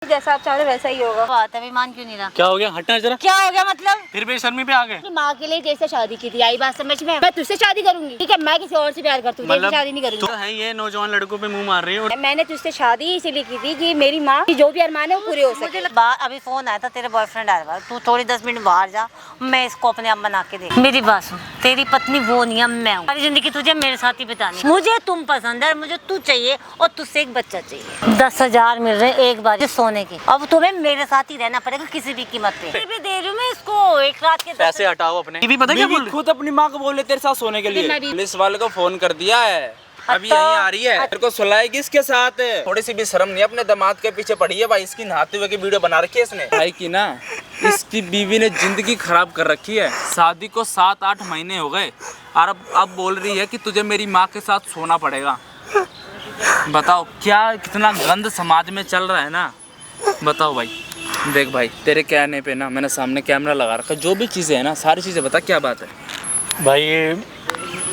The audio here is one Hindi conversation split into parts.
जैसा आप चाह रहे वैसा ही होगा। बात है, मान क्यों नहीं रहा? क्या हो गया? हटना जरा। क्या हो गया मतलब? फिर बेशर्मी पे आ गए। अपनी माँ के लिए जैसे शादी की थी, आई बात समझ में? मैं तुझसे शादी करूंगी, ठीक है? मैं किसी और से प्यार करती हूँ, मतलब शादी नहीं करूंगी। तो है ये नौजवान लड़कों पे मुंह मार रही है। मैंने तुझसे शादी इसीलिए की थी कि मेरी माँ की जो भी अरमान है वो पूरे हो सके। अभी फोन आया था, तेरे बॉयफ्रेंड आया था, तू थोड़ी 10 मिनट बाहर जा, मैं इसको अपने आप बना के दे। मेरी बात सुन, तेरी पत्नी वो नहीं है, मैं हूँ। सारी जिंदगी तुझे मेरे साथ ही बितानी। मुझे तुम पसंद है, मुझे तू चाहिए और तुझसे एक बच्चा चाहिए। 10,000 मिल रहे एक बार सोने के, अब तुम्हें मेरे साथ ही रहना पड़ेगा किसी भी कीमत पे। भी दे रही हूँ मैं इसको एक रात के पैसे हटाओ अपने। बीवी पता क्या बोल रही? खुद अपनी माँ को बोले तेरे साथ सोने के लिए। पुलिस वाले को फोन कर दिया है, अभी तो, यहीं आ रही है। तेरे को सुलाएगी इसके साथ। थोड़ी सी भी शर्म नहीं अपने दामाद के पीछे पड़ी है भाई। इसकी नहाते हुए की वीडियो बना रखी है इसने भाई की ना। इसकी बीवी ने जिंदगी खराब कर रखी है। शादी को 7-8 महीने हो गए और अब बोल रही है कि तुझे मेरी माँ के साथ सोना पड़ेगा। बताओ क्या कितना गंद समाज में चल रहा है ना। बताओ भाई, देख भाई तेरे कहने पे ना मैंने सामने कैमरा लगा रखा। जो भी चीज़ें है ना सारी चीज़ें बता क्या बात है। भाई ये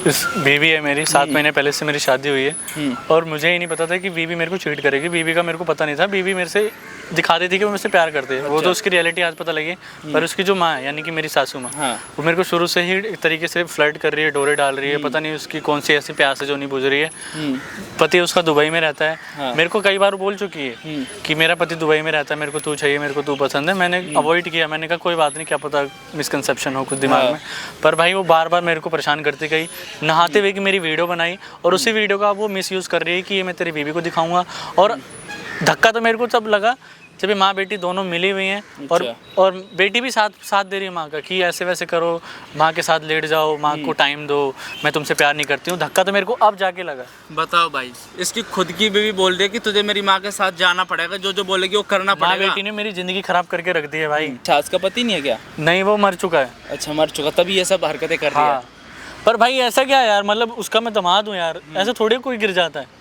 इस बीवी है मेरी, 7 महीने पहले से मेरी शादी हुई है और मुझे ही नहीं पता था कि बीवी मेरे को चीट करेगी। बीवी का मेरे को पता नहीं था। बीवी मेरे से दिखा देती कि वो मुझसे प्यार करते हैं। वो तो उसकी रियलिटी आज पता लगी। पर उसकी जो माँ है यानी कि मेरी सासू माँ, वो मेरे को शुरू से ही एक तरीके से फ्लर्ट कर रही है, डोरे डाल रही है। पता नहीं उसकी कौन सी ऐसी प्यास है जो नहीं बुझ रही है। पति उसका दुबई में रहता है। मेरे को कई बार बोल चुकी है कि मेरा पति दुबई में रहता है, मेरे को तू चाहिए, मेरे को तू पसंद है। मैंने अवॉइड किया। मैंने कहा कोई बात नहीं, क्या पता मिसकंसेप्शन हो कुछ दिमाग में। पर भाई वो बार बार मेरे को परेशान करती गई। नहाते हुए की मेरी वीडियो बनाई और उसी वीडियो का वो मिसयूज़ कर रही है कि ये मैं तेरी बीवी को दिखाऊंगा। और धक्का तो मेरे को तब लगा जब माँ बेटी दोनों मिली हुई हैं और बेटी भी साथ दे रही है माँ का कि ऐसे वैसे करो, माँ के साथ लेट जाओ, माँ को टाइम दो, मैं तुमसे प्यार नहीं करती हूँ। धक्का तो मेरे को अब जाके लगा। बताओ भाई, इसकी खुद की बीवी बोल रही है कि तुझे मेरी माँ के साथ जाना पड़ेगा, जो जो बोलेगी वो करना पड़ेगा। माँ बेटी ने मेरी ज़िंदगी ख़राब करके रख दी है भाई। अच्छा, उसका पति नहीं है क्या? नहीं, वो मर चुका है। अच्छा, मर चुका, तभी ये सब हरकतें कर रही है। पर भाई ऐसा क्या यार, मतलब उसका मैं दामाद हूँ यार, ऐसे थोड़ी कोई गिर जाता है।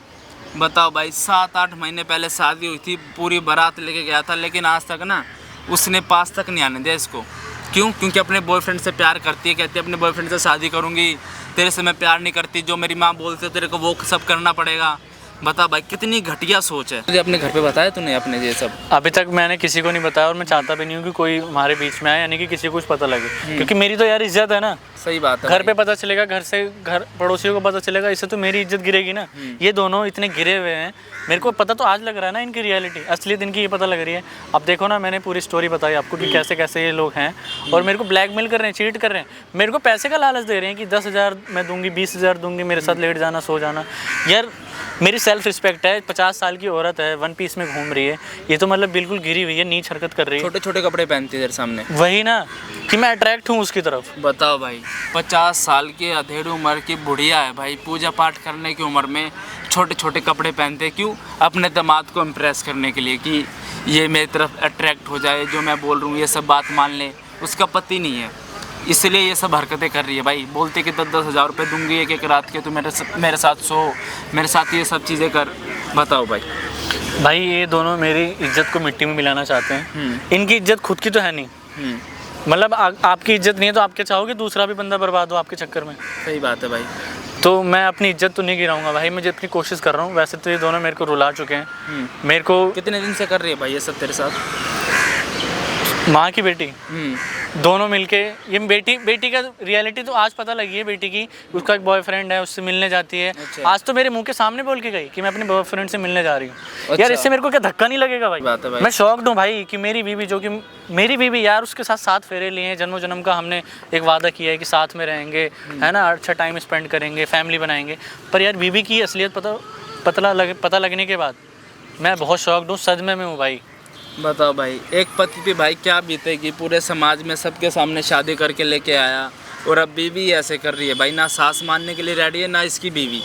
बताओ भाई, 7-8 महीने पहले शादी हुई थी, पूरी बारात लेके गया था, लेकिन आज तक ना उसने पास तक नहीं आने दिया इसको। क्यों? क्योंकि अपने बॉयफ्रेंड से प्यार करती है, कहती है अपने बॉयफ्रेंड से शादी करूँगी, तेरे से मैं प्यार नहीं करती, जो मेरी माँ बोलती है तेरे को वो सब करना पड़ेगा। बता भाई कितनी घटिया सोच है। तुझे अपने घर पे बताया तूने अपने ये सब? अभी तक मैंने किसी को नहीं बताया और मैं चाहता भी नहीं हूँ कि कोई हमारे बीच में आए, यानी कि किसी को कुछ पता लगे। क्योंकि मेरी तो यार इज्जत है ना। सही बात है। घर पे पता चलेगा, घर पड़ोसियों को पता चलेगा, इससे तो मेरी इज्जत गिरेगी ना। ये दोनों इतने गिरे हुए हैं, मेरे को पता तो आज लग रहा है ना इनकी रियलिटी, असलियत इनकी ये पता लग रही है। अब देखो ना, मैंने पूरी स्टोरी बताई आपको कि कैसे कैसे ये लोग हैं और मेरे को ब्लैकमेल कर रहे हैं, चीट कर रहे हैं, मेरे को पैसे का लालच दे रहे हैं कि 10,000 मैं दूंगी, 20,000 दूंगी, मेरे साथ लेट जाना, सो जाना। यार मेरी सेल्फ रिस्पेक्ट है, 50 साल की औरत है, 1 पीस में घूम रही है, ये तो मतलब बिल्कुल गिरी हुई है, नीच हरकत कर रही है, छोटे छोटे कपड़े पहनती है तेरे सामने। वही ना कि मैं अट्रैक्ट हूँ उसकी तरफ। बताओ भाई, 50 साल की अधेड़ उम्र की बुढ़िया है भाई, पूजा पाठ करने की उम्र में छोटे छोटे कपड़े पहनते। क्यों? अपने दामाद को इम्प्रेस करने के लिए कि ये मेरी तरफ अट्रैक्ट हो जाए, जो मैं बोल रहा हूँ ये सब बात मान ले। उसका पति नहीं है, इसलिए ये सब हरकतें कर रही है भाई। बोलते कि 10-10 हज़ार रुपये दूंगी एक रात के, तो मेरे साथ सो, मेरे साथ ये सब चीज़ें कर। बताओ भाई, ये दोनों मेरी इज्जत को मिट्टी में मिलाना चाहते हैं। इनकी इज्जत खुद की तो है नहीं। मतलब आपकी इज्जत नहीं है तो आप क्या चाहोगे दूसरा भी बंदा बर्बाद हो आपके चक्कर में? सही बात है भाई। तो मैं अपनी इज्जत तो नहीं गिराऊंगा भाई, मैं जितनी कोशिश कर रहा हूँ। वैसे तो ये दोनों मेरे को रुला चुके हैं। मेरे को कितने दिन से कर रही है भाई ये सब तेरे साथ? माँ की बेटी दोनों मिलके, ये बेटी का रियलिटी तो आज पता लगी है बेटी की। उसका एक बॉयफ्रेंड है, उससे मिलने जाती है। अच्छा। आज तो मेरे मुंह के सामने बोल के गई कि मैं अपने बॉयफ्रेंड से मिलने जा रही हूँ। अच्छा। यार इससे मेरे को क्या धक्का नहीं लगेगा भाई? बात है भाई। मैं शॉक्ड हूँ भाई कि मेरी बीवी, जो कि मेरी बीवी यार, उसके साथ 7 फेरे लिए हैं, जन्मों जन्म का हमने एक वादा किया है कि साथ में रहेंगे, है ना, अच्छा टाइम स्पेंड करेंगे, फैमिली बनाएंगे। पर यार बीवी की असलियत पता लगने के बाद मैं बहुत शॉक्ड हूँ, सदमे में हूँ भाई। बताओ भाई, एक पति पे भाई क्या बीतेगी, पूरे समाज में सबके सामने शादी करके लेके आया और अब बीवी ऐसे कर रही है भाई। ना सास मानने के लिए रेडी है ना इसकी बीवी,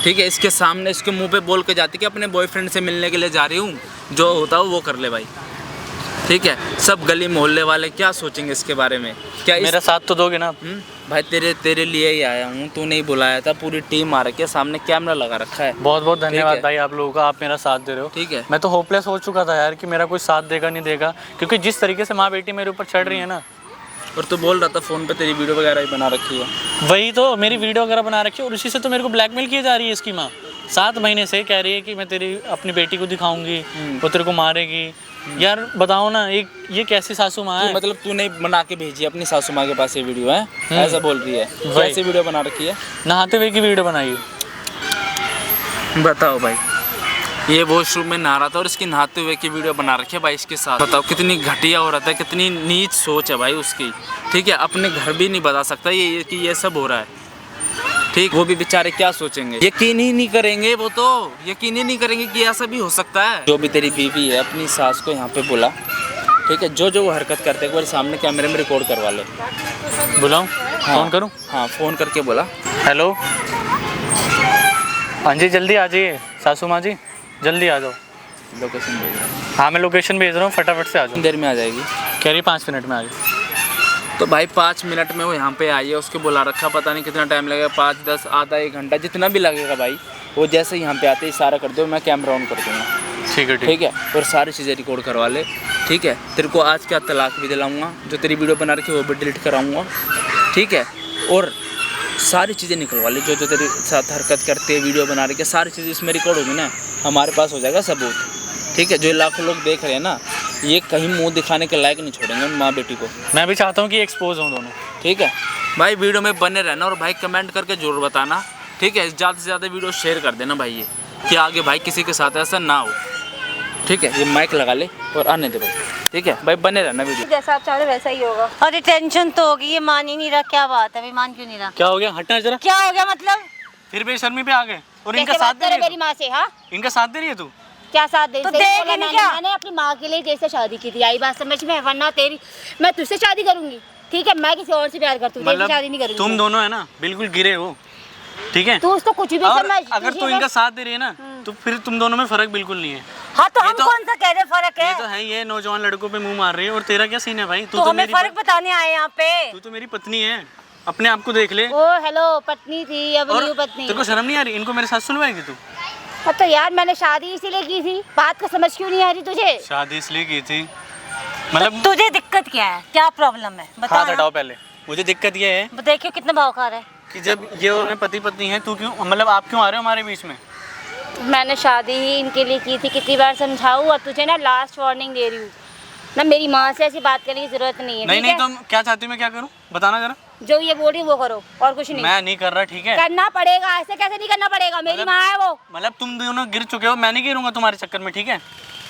ठीक है। इसके सामने इसके मुंह पे बोल के जाती कि अपने बॉयफ्रेंड से मिलने के लिए जा रही हूँ, जो होता हो वो कर ले भाई, ठीक है। सब गली मोहल्ले वाले क्या सोचेंगे इसके बारे में? क्या मेरा साथ तो दोगे ना? भाई तेरे लिए ही आया हूँ, तू नहीं बुलाया था, पूरी टीम आ रखी है, सामने कैमरा लगा रखा है। बहुत बहुत धन्यवाद भाई आप लोगों का, आप मेरा साथ दे रहे हो, ठीक है। मैं तो होपलेस हो चुका था यार कि मेरा कोई साथ देगा नहीं देगा, क्योंकि जिस तरीके से माँ बेटी मेरे ऊपर चढ़ रही है ना। और तू बोल रहा था फ़ोन पे तेरी वीडियो वगैरह ही बना रखी है। वही तो, मेरी वीडियो वगैरह बना रखी है और उसी से तो मेरे को ब्लैकमेल किए जा रही है इसकी माँ। 7 महीने से कह रही है कि मैं तेरी अपनी बेटी को दिखाऊंगी, वो तेरे को मारेगी। यार बताओ ना, एक ये कैसी सासू माँ है? मतलब तूने बना के भेजी अपनी सासू माँ के पास ये वीडियो है, ऐसा बोल रही है? कैसी वीडियो बना रखी है? नहाते हुए की वीडियो बनाई है। बताओ भाई, ये वॉशरूम में नहा रहा था और इसकी नहाते हुए की वीडियो बना रखी है भाई इसके साथ। बताओ कितनी घटिया औरत है, कितनी नीच सोच है भाई उसकी। ठीक है, अपने घर भी नहीं बता सकता ये कि ये सब हो रहा है। ठीक, वो भी बेचारे क्या सोचेंगे, यकीन ही नहीं करेंगे, वो तो यकीन ही नहीं करेंगे कि ऐसा भी हो सकता है। जो भी तेरी बीवी है अपनी सास को यहाँ पे बुला, ठीक है, जो जो वो हरकत करते हैं एक बार सामने कैमरे में रिकॉर्ड करवा ले। बुलाऊं? हाँ, फोन करूं? हाँ, फोन करके बोला। हेलो, हाँ जी, जल्दी आ जाइए सासू माँ जी, जल्दी आ जाओ। लोकेशन भेज रहा हूँ। हाँ मैं लोकेशन भेज रहा हूँ, फटाफट से आ जाओ। देर में आ जाएगी, कह रही 5 मिनट में आ जाओ। तो भाई 5 मिनट में वो यहाँ पे आई है, उसको बुला रखा, पता नहीं कितना टाइम लगेगा, 5, 10, आधा 1 घंटा जितना भी लगेगा भाई। वो जैसे यहाँ पे आते ही इशारा कर दो, मैं कैमरा ऑन कर दूँगा। ठीक है ठीक है, और सारी चीज़ें रिकॉर्ड करवा ले। ठीक है, तेरे को आज क्या तलाक भी दिलाऊंगा, जो तेरी वीडियो बना रखी है वो भी डिलीट कराऊंगा। ठीक है, और सारी चीज़ें निकलवा ले, जो जो तेरे साथ हरकत करते हैं, वीडियो बना रही है, सारी चीज़ें इसमें रिकॉर्ड होगी ना, हमारे पास हो जाएगा सबूत। ठीक है, जो लाखों लोग देख रहे हैं ना, ये कहीं मुंह दिखाने के लायक नहीं छोड़ेंगे उन माँ बेटी को। मैं भी चाहता हूँ कि एक्सपोज हों दोनों। ठीक है भाई, वीडियो में बने रहना और भाई कमेंट करके जरूर बताना। ठीक है, ज़्यादा से ज़्यादा वीडियो शेयर कर देना भाई, ये कि आगे भाई किसी के साथ ऐसा ना हो। ठीक है, ये माइक लगा ले और आने दे भाई। ठीक है भाई, बने रहना वीडियो। जैसा आप चाह रहे वैसा ही होगा। अरे टेंशन तो होगी, ये मान ही नहीं रहा। क्या बात है, अभी मान क्यों नहीं रहा? क्या हो गया? हटना जरा। क्या हो गया मतलब? फिर बेशर्मी पे आ गए और इनका कैसे साथ बात दे करे रही है मेरी माँ से? हाँ, तू? इनका साथ दे रही है तू? क्या साथ दे? तो सही देगी बोला नहीं मैंने। क्या? मैंने अपनी माँ के लिए जैसे शादी की थी, आई बात समझ में? वरना तेरी मैं तुझसे शादी करूंगी। ठीक है, मैं किसी और से प्यार करती हूँ, तेरी शादी नहीं करूंगी। तुम दोनों है ना बिल्कुल गिरे हो। ठीक है, तू उसको कुछ भी और समझ। अगर तू इनका साथ दे रही है ना, तो फिर तुम दोनों में फर्क बिल्कुल नहीं है। हाँ तो ये हम तो- कौन सा कह रहे फर्क है? ये तो है, ये नौजवान लड़कों पे मुंह मार रही है। और तेरा क्या सीन है भाई? तो हमें फर्क बताने आए यहाँ पे। तू तो मेरी पत्नी है, अपने आप को देख ले। ओ हेलो, पत्नी थी अब और न्यू पत्नी। तेरे को शर्म नहीं आ रही? इनको मेरे साथ सुलवाएगी तू? अब तो यार मैंने शादी इसीलिए की थी, बात का समझ क्यों नहीं आ रही तुझे? शादी इसलिए की थी मतलब? तुझे दिक्कत क्या है, क्या प्रॉब्लम है बता हाथ ना। हटाओ पहले। मुझे दिक्कत ये है देखियो कितना भाव खा रहा है कि जब ये और मैं पति पत्नी हैं, तू क्यों, मतलब आप क्यों आ रहे हो हमारे बीच में? मैंने शादी ही इनके लिए की थी, कितनी बार समझाऊँ? और तुझे ना लास्ट वार्निंग दे रही हूँ ना, मेरी माँ से ऐसी बात करने की जरूरत नहीं है। नहीं ठीक नहीं, है? तुम क्या चाहती हो? मैं क्या करूं? बताना जरा। जो ये बोल रही वो करो और कुछ नहीं। मैं नहीं कर रहा, ठीक है? करना पड़ेगा, ऐसे कैसे नहीं करना पड़ेगा? मेरी माँ है वो। मतलब तुम दोनों गिर चुके हो, मैं नहीं गिरूंगा तुम्हारे चक्कर में, ठीक है?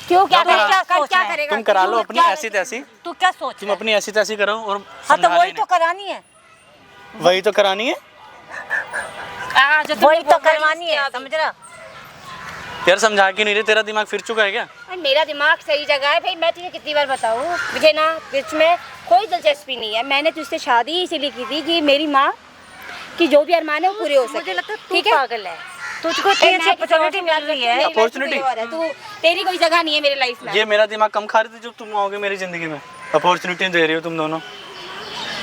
क्यों? क्या क्या करेगा? सोच क्या रहा है? करेगा? तुम करा लो क्यों? अपनी क्या- ऐसी तैसी, तू क्या सोच तुम रहा है? अपनी ऐसी तैसी करो और हाँ तो समझा वही लेना। तो करानी है, वही तो करानी है जो तुमने वही तो बोला करवानी इसके है, आगे। समझ रहा? यार। समझा के नहीं रहे, तेरा दिमाग फिर चुका है क्या? अरे मेरा दिमाग सही जगह है भाई, मैं तुझे कितनी बार बताऊँ, मुझे ना बीच में कोई दिलचस्पी नहीं है। मैंने तुझसे शादी ही इसीलिए की थी कि मेरी माँ की जो भी अरमान है वो पूरे हो सके। मुझे लगता है तू ठीक है? पागल है, तुझको इतनी अच्छी अपॉर्चुनिटी मिल रही है। Opportunity? तू, तेरी कोई जगह नहीं है मेरी लाइफ में। ये मेरा दिमाग कम खा रही थी जब तुम आओगे मेरी जिंदगी में। अपॉर्चुनिटी दे रही हो तुम दोनों।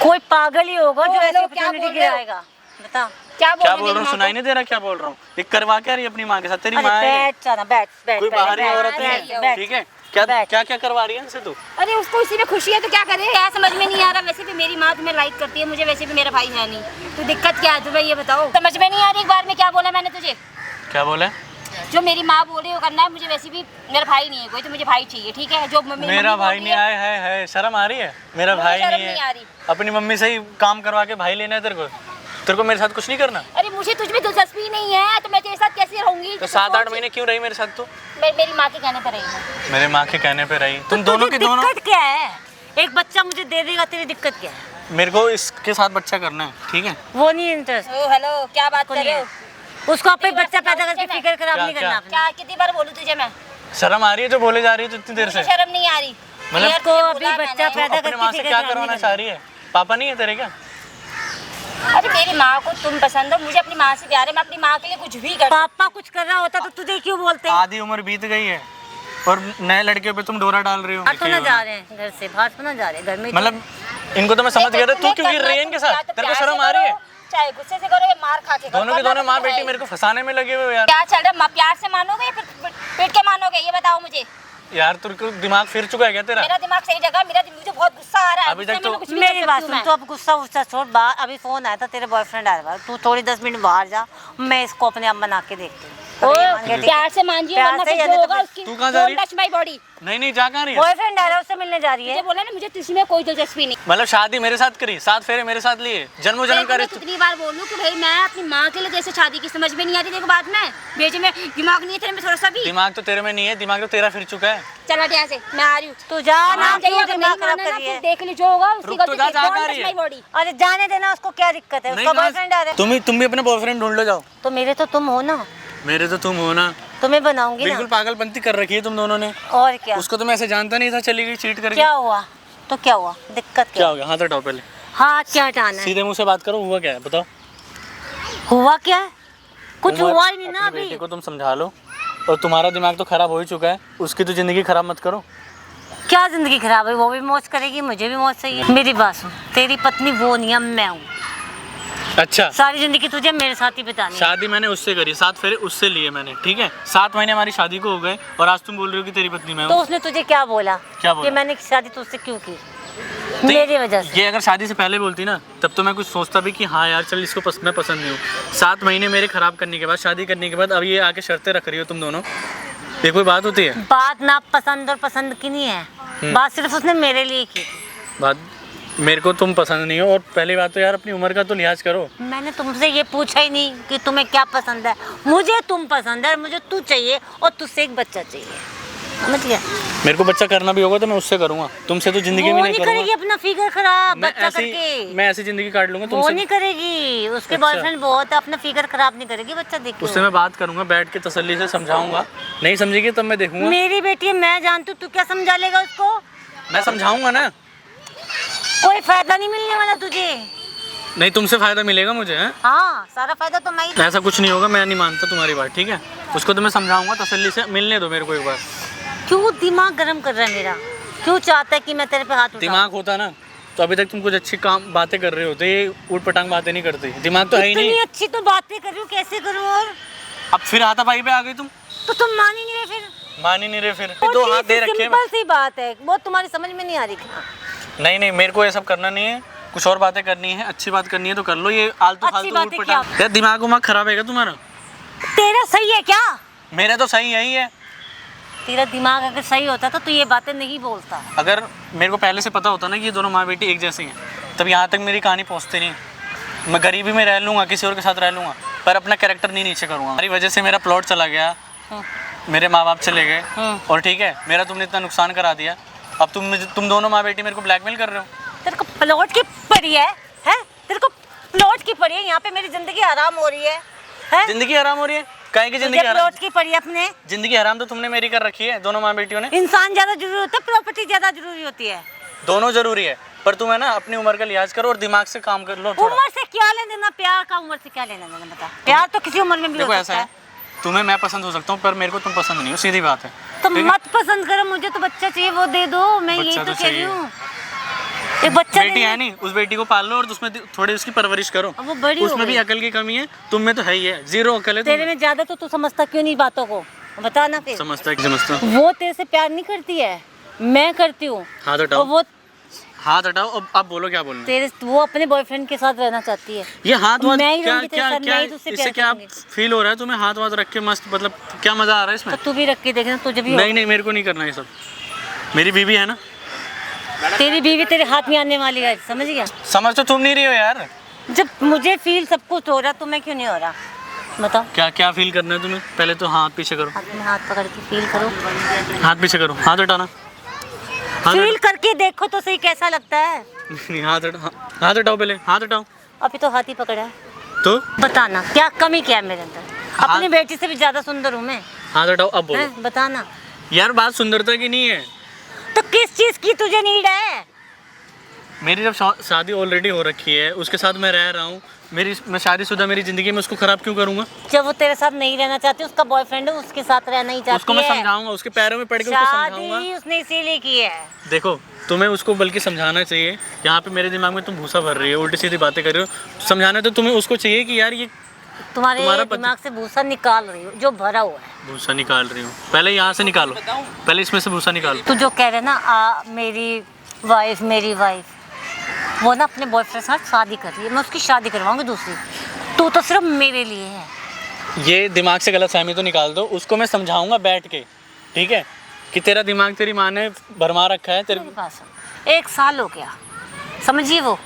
कोई पागल ही होगा जो ओ, ऐसी हेलो, क्या अपॉर्चुनिटी बोल रहे हो? गिराएगा। बता क्या क्या बोल बोल रहा हूँ? सुनाई नहीं दे रहा क्या बोल रहा हूँ? एक करवा क्या रही है अपनी माँ के साथ? तेरी माँ अरे है, बैठ जाना, बैठ बैठ कोई बैठ, बाहरी बैठ, औरत बैठ, है, बैठ। ठीक है? क्या बैठ। क्या क्या करवा रही है इनसे तू? अरे उसको इसी में खुशी है तो क्या करे यार, समझ में नहीं आ रहा। वैसे भी मेरी माँ तुम्हें लाइक करती है, मुझे वैसे भी मेरा भाई है नहीं, तो दिक्कत क्या है तुम्हें ये बताओ? समझ में नहीं आ रही एक बार में क्या बोला मैंने तुझे? क्या बोला? जो मेरी माँ बोल रही है वो करना है, मुझे वैसे भी मेरा भाई नहीं है कोई, तो मुझे भाई चाहिए। ठीक है, जो मेरी मेरा मम्मी भाई बोल नहीं रही है, है शर्म आ रही है? मेरा मुझे भाई शर्म नहीं नहीं आ है, रही। अपनी मम्मी से ही काम करवा के भाई लेना है तेरे को? तेरे को मेरे साथ कुछ नहीं करना? अरे मुझे तुझ में दिलचस्पी नहीं है, तो मैं तेरे साथ कैसे रहूंगी? तो 7-8 महीने क्यों रही मेरे साथ तू? मेरी माँ के कहने पर रही हूँ। मेरे माँ के कहने पे रही। तुम तो दोनों तुझे की दोनों। दिक्कत क्या है? एक बच्चा मुझे दे देगा, तेरी दिक्कत क्या है? मेरे को इसके साथ बच्चा करना है, ठीक है? वो नहीं इंटरेस्ट ओ हेलो, क्या बात कर रहे हो? उसको अपने बच्चा पैदा करके फिक्र खराब क्या- नहीं करना क्या? अपना। क्या कितनी बार बोलूं तुझे मैं? शर्म आ रही है जो बोले जा रही है तो इतनी देर से? मुझे शर्म नहीं आ रही। मतलब यार, को तुझे अभी बोला बच्चा मैंने। पैदा अपनी करके माँ से फिक्र क्या खराब करवाना नहीं चाह रही है? पापा नहीं है तेरे क्या? अरे मेरी माँ को तुम पसंद हो, मुझे अपनी माँ से प्यार है, मैं अपनी माँ के लिए कुछ भी कर। पापा कुछ कर रहा होता तो तुझे क्यों बोलते? आधी उम्र बीत गई है और नए लड़के पे तुम डोरा डाल रही हो। बाहर तो ना जा रहे हैं घर से, बाहर तो ना जा रहे हैं, घर में ही तो- मतलब इनको तो मैं समझ गया था, तू क्यों गिर रही है इनके साथ? तेरे को शर्म आ रही है? चाहे गुस्से से करो या मार खा के करो, दोनों के करना दोनों तो माँ तुम्हें बेटी है। मेरे को फंसाने में लगे हुए यार। क्या चल रहा है? प्यार से मानोगे या फिर पीट के मानोगे? ये बताओ मुझे। यार तेरे को दिमाग फिर चुका है क्या तेरा? मेरा दिमाग सही जगह, मुझे बहुत गुस्सा आ रहा है। अभी तक गुस्से में तो- मैं कुछ भी मेरी कर बात सकती सुन, हूँ तो अब गुस्सा वुस्सा छोड़। बाहर अभी फोन आया था, तेरे बॉयफ्रेंड आया था, तू थोड़ी 10 मिनट बाहर जा, मैं इसको अपने आप बना के देखती हूँ। ओ, मान गया, ठीक है। प्यार से मान जियो, प्यार वरना से फिर यानी जो तो होगा फिर- उसकी तू कहाँ जा रही है? Touch my body. नहीं जा कहाँ रही है? बॉयफ्रेंड आ रहा है, उससे मिलने जा रही मुझे है। बोला ना, मुझे किसी में कोई दिलचस्पी नहीं। मतलब शादी मेरे साथ करी, 7 फेरे मेरे साथ लिए, जन्मों जन्म का मैं रिश्ता। कितनी बार बोलूं कि भाई मैं अपनी माँ के लिए जैसे शादी की, समझ में नहीं आती देखो बात में, भेजे में दिमाग नहीं है तेरे में थोड़ा सा भी। दिमाग तो तेरे में नहीं है, दिमाग तो तेरा फिर चुका है। चल हट यहाँ से, मैं आ रही हूँ। तू जा ना, हाँ, जाइए, क्यों अगर दिमाग नहीं खराब माना ना, करी है? फिर देख ली जो होगा उसकी रुक तो गलती जा, थी। जा Don't कहाँ touch रही my है? body। अरे जाने देना, उसको क्या दिक्कत है? नहीं, उसका कहाँ- बॉयफ्रेंड आ रहा है। तुम भी अपना बॉयफ्रेंड ढूंढ लो, जाओ। तो मेरे तो तुम हो ना, मेरे तो तुम हो ना। तुम्हें बनाऊंगी बिल्कुल ना। पागलपंती कर रखी है तुम दोनों ने। और क्या? उसको तो मैं ऐसे जानता नहीं था, चली गई चीट करके। क्या हुआ? तो क्या हुआ? दिक्कत क्या क्या? हो गया? हाथ हटाओ पहले, हाँ, क्या हटाना है? सीधे मुंह से बात करो, हुआ क्या है बताओ। हुआ क्या है? कुछ तुम हुआ ही नहीं ना अपनी अभी। बेटी को तुम समझा लो, और तुम्हारा दिमाग तो खराब हो ही चुका है, उसकी तो जिंदगी खराब मत करो। क्या जिंदगी खराब है? वो भी मौज करेगी, मुझे भी मौज चाहिए। मेरी बात सुन, तेरी पत्नी वो नहीं है, मैं हूँ। अच्छा, सारी जिंदगी तुझे मेरे साथ ही बितानी है। शादी मैंने उससे करी, 7 फेरे उससे लिए मैंने, ठीक है। 7 महीने हमारी शादी को हो गए, और आज तुम बोल रही हो कि तेरी पत्नी मैं तो हूँ। उसने तुझे क्या बोला? क्या बोला? कि मैंने शादी तुझसे क्यों की? तो मेरी वजह से। ये अगर शादी से पहले बोलती ना, तब तो मैं कुछ सोचता भी कि हाँ यार चल, इसको मैं पसंद नहीं हूँ। 7 महीने मेरे खराब करने के बाद, शादी करने के बाद, अब ये आके शर्तें रख रही हो तुम दोनों, ये कोई बात होती है? बात ना पसंद और पसंद की नहीं है, बात सिर्फ उसने मेरे लिए की थी। बात मेरे को तुम पसंद नहीं हो, और पहली बात तो यार अपनी उम्र का तो लिहाज करो। मैंने तुमसे ये पूछा ही नहीं कि तुम्हें क्या पसंद है। मुझे तुम पसंद है, मुझे तू चाहिए, और तुझसे एक बच्चा चाहिए, समझ गया? मेरे को बच्चा करना भी होगा तो मैं उससे करूंगा, तुमसे तो जिंदगी में वो नहीं नहीं करेगी करूंगा। अपना फिगर खराब मैं बच्चा ऐसी करके। मैं ऐसी जिंदगी काट लूंगा वो तुमसे। नहीं करेगी, उसके अच्छा। बॉयफ्रेंड बहुत है, अपना फिगर खराब नहीं करेगी बच्चा देख उससे मैं बात करूंगा, बैठ के तसल्ली से समझाऊंगा, नहीं समझेगी तब मैं देखूंगा। मेरी बेटी है, मैं जानती हूँ, तू क्या समझा लेगा उसको? मैं समझाऊंगा ना। कोई फायदा नहीं मिलने वाला तुझे। नहीं, तुमसे फायदा मिलेगा मुझे, हैं? हाँ, सारा फायदा तो मैं ही। ऐसा कुछ नहीं होगा, मैं नहीं मानता तुम्हारी बात, ठीक है। उसको तो मैं समझाऊंगा तसल्ली से, मिलने दो मेरे को एक बार। क्यों दिमाग गर्म कर रहा है मेरा? क्यों चाहता है कि मैं तेरे पे हाथ उठाऊं? दिमाग होता ना तो अभी तक तुम कुछ अच्छी काम बातें कर रहे होते, ये ऊट पटांग बातें नहीं करती। दिमाग तो है ही इतनी नहीं। अच्छी तो बातें कर रही हूँ, कैसे करूँ? और अब फिर हाथापाई पे आ गई तुम, तो तुम मान ही नहीं रहे फिर। मान ही नहीं रहे फिर। 2 हाथ दे रखे हैं। सिंपल सी बात है, वो तुम्हारी समझ में नहीं आ रही क्या? नहीं, मेरे को ये सब करना नहीं है, कुछ और बातें करनी है, अच्छी बात करनी है तो कर लो। ये आलतू अच्छी फालतू बातें ऊट पटांग, यार दिमाग उमाग खराब है क्या तुम्हारा? तेरा सही है क्या? मेरा तो सही यही है। तेरा दिमाग अगर सही होता तो ये बातें नहीं बोलता। अगर मेरे को पहले से पता होता ना कि ये दोनों माँ बेटी एक जैसी हैं, तब यहाँ तक मेरी कहानी पहुँचती नहीं। मैं गरीबी में रह लूँगा, किसी और के साथ रह लूँगा, पर अपना कैरेक्टर नहीं नीचे करूँगा। हमारी वजह से मेरा प्लॉट चला गया, मेरे माँ बाप चले गए, और ठीक है, मेरा तुमने इतना नुकसान करा दिया। अब तुम दोनों माँ बेटी मेरे को ब्लैकमेल कर रहे हो। तेरे को प्लॉट की पड़ी है? तेरे को प्लॉट की पड़ी है? यहाँ पे मेरी जिंदगी आराम हो रही है? जिंदगी हराम हो रही है? काहे की जिंदगी हराम? प्लॉट की पड़ी है अपने। जिंदगी हराम तो तुमने मेरी कर रखी है, दोनों माँ बेटियों ने। इंसान ज्यादा जरूरी होता है, प्रॉपर्टी ज्यादा जरूरी होती है? दोनों जरूरी है, पर तुम है ना अपनी उम्र का लिहाज करो और दिमाग से काम कर लो थोड़ा। उम्र से क्या लेना देना? प्यार का उम्र से क्या लेना देना? बता। प्यार तो किसी उम्र में भी देखो हो ऐसा सकता है, है। तुम्हें मैं पसंद हो सकता हूँ, पर मेरे को तुम पसंद नहीं हो, सीधी बात है। तो ठीक है? मत पसंद करो, मुझे तो बच्चा चाहिए, वो दे दो। मैं यही बच्चा तो तो कह रही चाहिए। हूँ, एक बच्चा बेटी है नहीं, उस बेटी को पाल लो और उसमें थोड़ी उसकी परवरिश करो। अब वो बड़ी हो उसमें भी गई। अकल की कमी है, तुम में तो है ही है, जीरो अकल है। तेरे में ज्यादा तो तू समझता क्यों नहीं बातों को? बता ना फिर। समझता वो तेरे से प्यार नहीं करती है, मैं करती हूँ। हाथ और हटाओ, वो हाथ हटाओ। अब आप बोलो क्या बोलना है? वो अपने बॉयफ्रेंड के साथ रहना चाहती है। ये हाथ वाथ मैं ही क्या रहूंगी तेरे क्या साथ, क्या मैं ही तुझसे इससे प्यार क्या करूंगी। फील हो रहा है तुम्हें? हाथ वाथ रख के मस्त, मतलब क्या मजा आ रहा है इसमें? तो तू भी रख के देखना, तुझे भी नहीं नहीं, मेरे को नहीं करना ये सब। मेरी बीवी है ना। हो। तेरी बीवी तेरे हाथ में आने वाली है, समझ गया? समझ तो तुम नहीं रही हो यार। जब मुझे फील सब कुछ हो रहा तो मैं क्यों नहीं हो रहा? बताओ। क्या क्या फील करना है तुम्हें? पहले तो हाथ पीछे करो, हाथ में हाथ पकड़ के फील करो। हाथ पीछे करो, हाथ हटाना। हाथ फील करके देखो तो सही कैसा लगता है। नहीं, हाथ हटाओ पहले, हाथ हटाओ। अभी तो हाथ ही पकड़ा है। तो बताना क्या कमी क्या है मेरे अंदर? अपनी बेटी से भी ज्यादा सुंदर हूँ मैं। हाथ हटाओ, अब बोलो। हैं? बताना। यार बात सुंदरता की नहीं है, तो किस चीज की तुझे नीड है? मेरी जब शादी ऑलरेडी हो रखी है, उसके साथ मैं रह रहा हूँ, मैं शादीशुदा, मेरी जिंदगी में उसको खराब क्यों करूँगा? जब वो तेरे साथ नहीं रहना चाहती, उसका बॉयफ्रेंड है, उसके साथ रहना ही चाहती उसको मैं है। समझाऊंगा, उसके पैरों में पड़ के उसको समझाऊंगा। शादी उसने इसीलिए की है। देखो, तुम्हें उसको बल्कि समझाना चाहिए। यहाँ पे मेरे दिमाग में तुम भूसा भर रही हो, उल्टी सीधी बातें कर रही हो। समझाना तो तुम्हें उसको चाहिए कि यार ये तुम्हारे तुम्हारा पति- दिमाग से भूसा निकाल रही हो जो भरा हुआ है। भूसा निकाल रही हूँ, पहले यहाँ से निकालो, पहले इसमें से भूसा निकालो। तू जो कह रहे ना मेरी वाइफ, वो ना अपने बॉयफ्रेंड के साथ शादी कर रही है, मैं उसकी शादी करवाऊंगी दूसरी। तू तो सिर्फ मेरे लिए है, ये दिमाग से गलत फहमी तो निकाल दो, उसको मैं समझाऊंगा बैठ के, ठीक है, कि तेरा दिमाग तेरी माँ ने भरमा रखा है तेरे। मेरी बात सुन, 1 साल हो गया, समझिए वो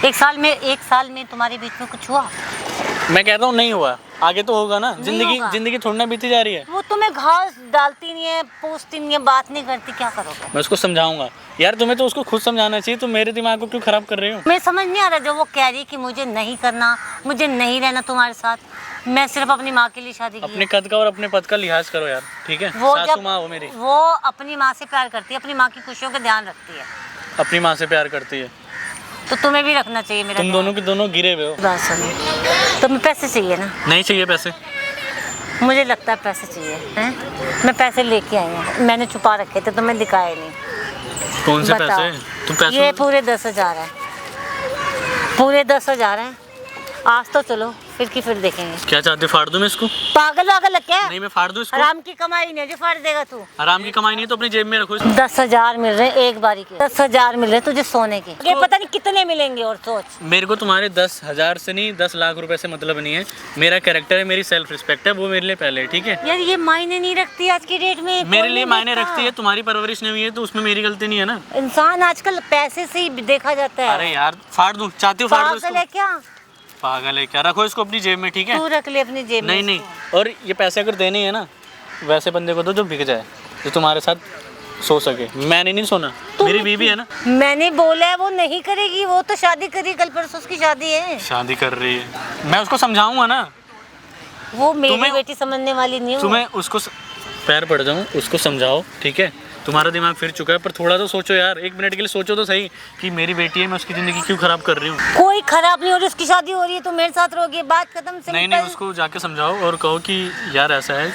1 साल में तुम्हारे बीच में कुछ हुआ? मैं कहता हूँ नहीं हुआ, आगे तो होगा ना। होगा। जिंदगी थोड़ी ना बीती जा रही है। वो तुम्हें घास डालती नहीं है, पूछती नहीं है, बात नहीं करती, क्या करोगे? मैं उसको समझाऊंगा। यार तुम्हें तो उसको खुद समझाना चाहिए, तुम मेरे दिमाग को क्यों खराब कर रही हो? मैं समझ नहीं आ रहा जो वो कह रही कि मुझे नहीं करना, मुझे नहीं रहना तुम्हारे साथ, मैं सिर्फ अपनी माँ के लिए शादी की अपने है। कद का और अपने पद का लिहाज करो यार, ठीक है। वो सासू जब माँ हो मेरी, वो अपनी माँ से प्यार करती है, अपनी माँ की खुशियों का ध्यान रखती है, अपनी माँ से प्यार करती है। तो तुम्हें भी रखना चाहिए मेरा तुम ध्यान। दोनों के दोनों गिरे हुए हो। बात सुनो, तुम्हें पैसे चाहिए ना? नहीं चाहिए पैसे। मुझे लगता है पैसे चाहिए हैं। मैं पैसे लेके आई हूँ, मैंने छुपा रखे थे, तुम्हें दिखाए नहीं। कौन से बताओ। पैसे? तुम पैसे ये पूरे 10,000 है, पूरे 10,000 है। आज तो चलो, फिर की फिर देखेंगे। क्या चाहते, फाड़ दूं मैं इसको? पागल वागल लग क्या? नहीं मैं फाड़ दूं इसको? आराम की कमाई नहीं है जो फाड़ देगा तू। आराम की कमाई नहीं तो अपनी जेब में रखो इसको। 10,000 मिल रहे हैं एक बारी के, 10,000 मिल रहे हैं तुझे सोने के, ये पता नहीं कितने मिलेंगे। और सोच, मेरे को तुम्हारे 10,000 से नहीं 10 लाख रुपए से मतलब नहीं है। मेरा कैरेक्टर है, मेरी सेल्फ रिस्पेक्ट है, वो मेरे लिए पहले है, ठीक है। यार ये मायने नहीं रखती आज की डेट में। मेरे कोई लिए नहीं मायने देखता। रखती है, तुम्हारी परवरिश नहीं हुई है तो उसमें मेरी गलती नहीं है ना। इंसान आजकल पैसे से ही देखा जाता है। अरे यार फाड़ दूं, चाहती हो फाड़ दूं पागल है इसको? क्या? पागल है क्या? रखो इसको अपनी जेब में, ठीक है। तू रख ले अपनी जेब में। नहीं नहीं, और ये पैसे अगर देने हैं ना, वैसे बंदे को दो जो बिक जाए, जो तुम्हारे साथ सो सके। मैंने नहीं सोना, मेरी बीवी है ना। मैंने बोला है वो नहीं करेगी, वो तो शादी करी, कल परसों उसकी शादी है। शादी कर रही है, मैं उसको समझाऊंगा ना। वो मेरी तुम्हें- बेटी समझने वाली नहीं है। तुम्हें उसको पैर पड़ जाऊं, उसको समझाओ, ठीक है। तुम्हारा दिमाग फिर चुका है, पर थोड़ा तो सोचो यार, 1 मिनट के लिए सोचो तो सही कि मेरी बेटी है, मैं उसकी ज़िंदगी क्यों ख़राब कर रही हूँ। कोई खराब नहीं हो रही, उसकी शादी हो रही है तो मेरे साथ रहोगी, बात खत्म। नहीं सिंपल। उसको जाके समझाओ और कहो कि यार ऐसा है,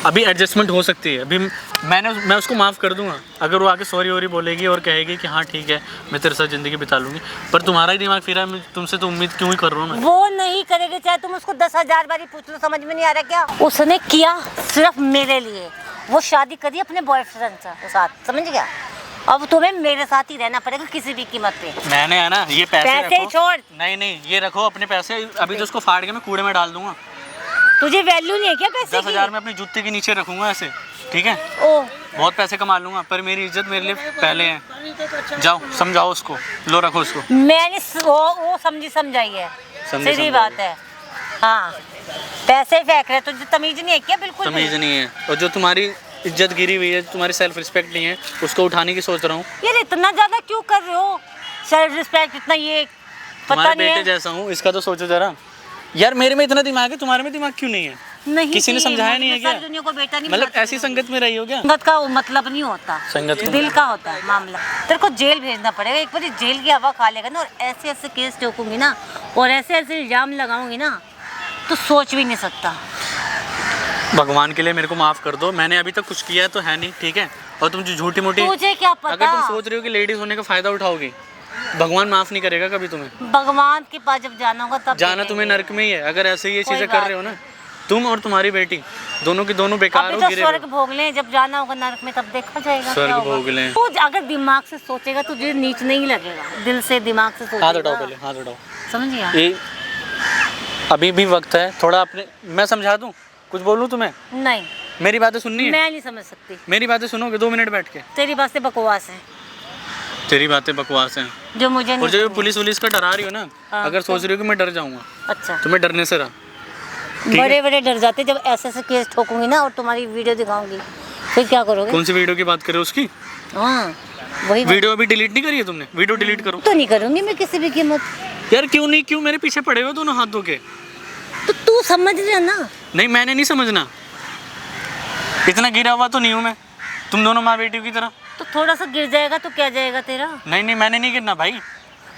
अभी एडजस्टमेंट हो सकती है। अभी मैं उसको माफ़ कर दूंगा अगर वो आके सॉरी वॉरी बोलेगी और कहेगी कि हाँ ठीक है मैं तेरे साथ ज़िंदगी बिता लूँगी। पर तुम्हारा ही दिमाग फिर है, तुमसे तो उम्मीद क्यों ही कर रहा हूँ मैं। वो नहीं करेगी, चाहे तुम उसको 10,000 बारी पूछ लो, समझ में नहीं आ रहा क्या? उसने किया सिर्फ मेरे लिए, वो शादी करी अपने बॉयफ्रेंड के साथ, समझ गया? अब तुम्हें मेरे साथ ही रहना पड़ेगा किसी भी कीमत पे। मैंने है ना ये पैसे रखो। छोड़। नहीं नहीं, ये रखो अपने पैसे, अभी तो उसको फाड़ के मैं कूड़े में डाल दूंगा। तुझे वैल्यू नहीं है क्या पैसे की? 10,000 में अपनी जूते के नीचे रखूंगा ऐसे, ठीक है। ओ, बहुत पैसे कमा लूंगा, पर मेरी इज्जत मेरे लिए पहले है। जाओ समझाओ उसको, लो रखो उसको। मैंने वो समझी समझाई है, समझी सीधी समझाई। बात है। हाँ, पैसे फेंक रहे, तुझे तमीज नहीं है क्या? बिल्कुल तमीज नहीं है, और जो तुम्हारी इज्जत गिरी हुई है, तुम्हारी सेल्फ रिस्पेक्ट नहीं है, उसको उठाने की सोच रहा हूँ। यार इतना ज्यादा क्यों कर रहे हो? सेल्फ रिस्पेक्ट इतना, ये पता तुम्हारे नहीं बेटे है। जैसा हूँ, इसका तो सोचो जरा। यार मेरे में इतना दिमाग है, तुम्हारे में दिमाग क्यों नहीं है? नहीं किसी ने चाहिए, समझाया नहीं है सारी क्या? दुनिया को बेटा नहीं मतलब मिलता। ऐसी संगत में रही हो क्या? संगत का वो मतलब नहीं होता, संगत का- दिल का होता है मामला। तेरे को जेल भेजना पड़ेगा, एक बार जेल की हवा खा लेगा ना, और ऐसे ऐसे केस ठोकूंगी ना, और ऐसे ऐसे इल्जाम लगाऊंगी ना, तो सोच भी नहीं सकता। भगवान के लिए मेरे को माफ कर दो, मैंने अभी तक कुछ किया तो है नहीं, ठीक है। और तुम जो झूठी मोटी, तुझे क्या अगर पता? तुम सोच रही हो कि लेडीज होने का फायदा उठाओगी, भगवान माफ नहीं करेगा कभी तुम्हें। भगवान के पास जब जाना होगा तब जाना देखेंगे। तुम्हें नरक में ही है अगर ऐसे ये कोई चीजें कर बात रहे हो ना। तुम और तुम्हारी बेटी दोनों की दोनों बेकार अभी हो, तो गिरे स्वर्ग हो। भोग लें, जब जाना होगा नरक में तब देखा जाएगा स्वर्ग क्या होगा। भोग लें। तू अगर दिमाग से सोचेगा तुझे नीच नहीं लगेगा, दिल से दिमाग से सोचेगा। हाथ उठाओ पहले, हाथ उठाओ। समझ गया? ये अभी भी वक्त है थोड़ा, अपने मैं समझा दूं, कुछ बोलूं तुम्हें? नहीं, मेरी बातें सुननी है? मैं नहीं समझ सकती। मेरी बातें सुनोगे 2 मिनट बैठ के? तेरी बातें बकवास है, तेरी बातें बकवास हैं। जो मुझे और नहीं जो समझ। पुलिस वुलिस का डरा रही हो ना, हाँ, अगर सोच रही हो कि मैं डर जाऊंगा, अच्छा, तो मैं डरने से रहा। है? बड़े बड़े डर जाते जब ऐसे ऐसे केस ठोकूंगी ना और तुम्हारी वीडियो दिखाऊंगी, फिर क्या करोगे? कौन सी वीडियो की बात कर रहे हो उसकी? हाँ, वही बात। वीडियो अभी डिलीट नहीं करी है तुमने? वीडियो डिलीट करो। तो नहीं करूंगी मैं किसी भी कीमत। यार क्यों नहीं, क्यों मेरे पीछे पड़े हो दोनों हाथ धो के? तो तू समझ लेना। नहीं मैंने नहीं समझना, इतना गिरा हुआ तो नहीं हूँ मैं, तुम दोनों माँ बेटी की तरह। तो थोड़ा सा गिर जाएगा तो क्या जाएगा तेरा? नहीं नहीं मैंने नहीं गिरना भाई।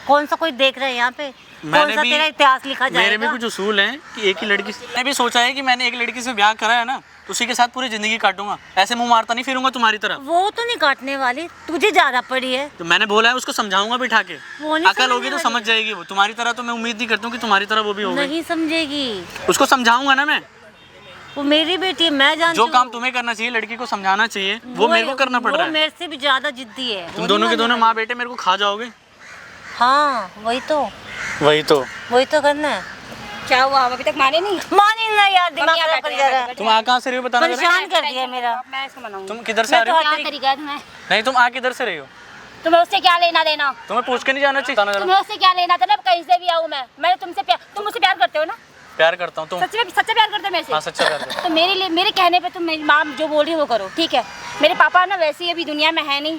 कौन सा कोई देख रहा है यहाँ पे? कौन सा तेरा इतिहास लिखा मेरे भी जाएगा? कुछ उसूल हैं कि एक ही लड़की, मैंने भी सोचा है कि मैंने एक लड़की से ब्याह करा है ना, तो उसी के साथ पूरी जिंदगी काटूंगा, ऐसे मुंह मारता नहीं फिरूंगा तुम्हारी तरह। वो तो नहीं काटने वाली, तुझे ज्यादा पड़ी है। तो मैंने बोला है उसको समझाऊंगा बिठा के, वो नहीं अकल होगी तो समझने समझ जाएगी वो। तुम्हारी तरह तो मैं उम्मीद नहीं करता हूँ कि तुम्हारी तरह वो भी होगी। नहीं समझेगी, उसको समझाऊंगा ना मैं। वो मेरी बेटी है, मैं जानती जो हूँ। काम तुम्हें करना चाहिए लड़की को समझाना चाहिए, वो मेरे को करना पड़ रहा वो है। मेरे से भी ज्यादा जिद्दी है। तुम दोनों के दोनों माँ बेटे मेरे को खा जाओगे। हाँ, वही तो वही तो करना है। क्या हुआ, अभी तक माने नहीं? माने ना यार, दिमाग मम्मी, खराब कर जा रहा है। तुम आ कहाँ से रही हो बताना जरा? परेशान कर दिया मेरा। मैं इसको मनाऊंगी। तुम किधर से आ रही हो? क्या तरीका है तुम्हें? नहीं तुम आ किधर से रही हो? तुम्हें उससे क्या लेना देना? तुम्हें पूछ के नहीं जाना चाहिए? बताना जरा। तुम्हें उससे क्या लेना था ना, कहीं से भी आऊँ मैं तुमसे प्यार, तुम मुझसे प्यार करते हो ना? प्यार करता हूँ। तुम? सच्चा प्यार करते हो मेरे से? हाँ सच्चा प्यार करता हूँ। तो मेरे लिए, मेरे कहने पे तुम मेरी माँ जो बोल रही है वो करो, ठीक है? मेरे पापा ना वैसे ही अभी दुनिया में है नहीं,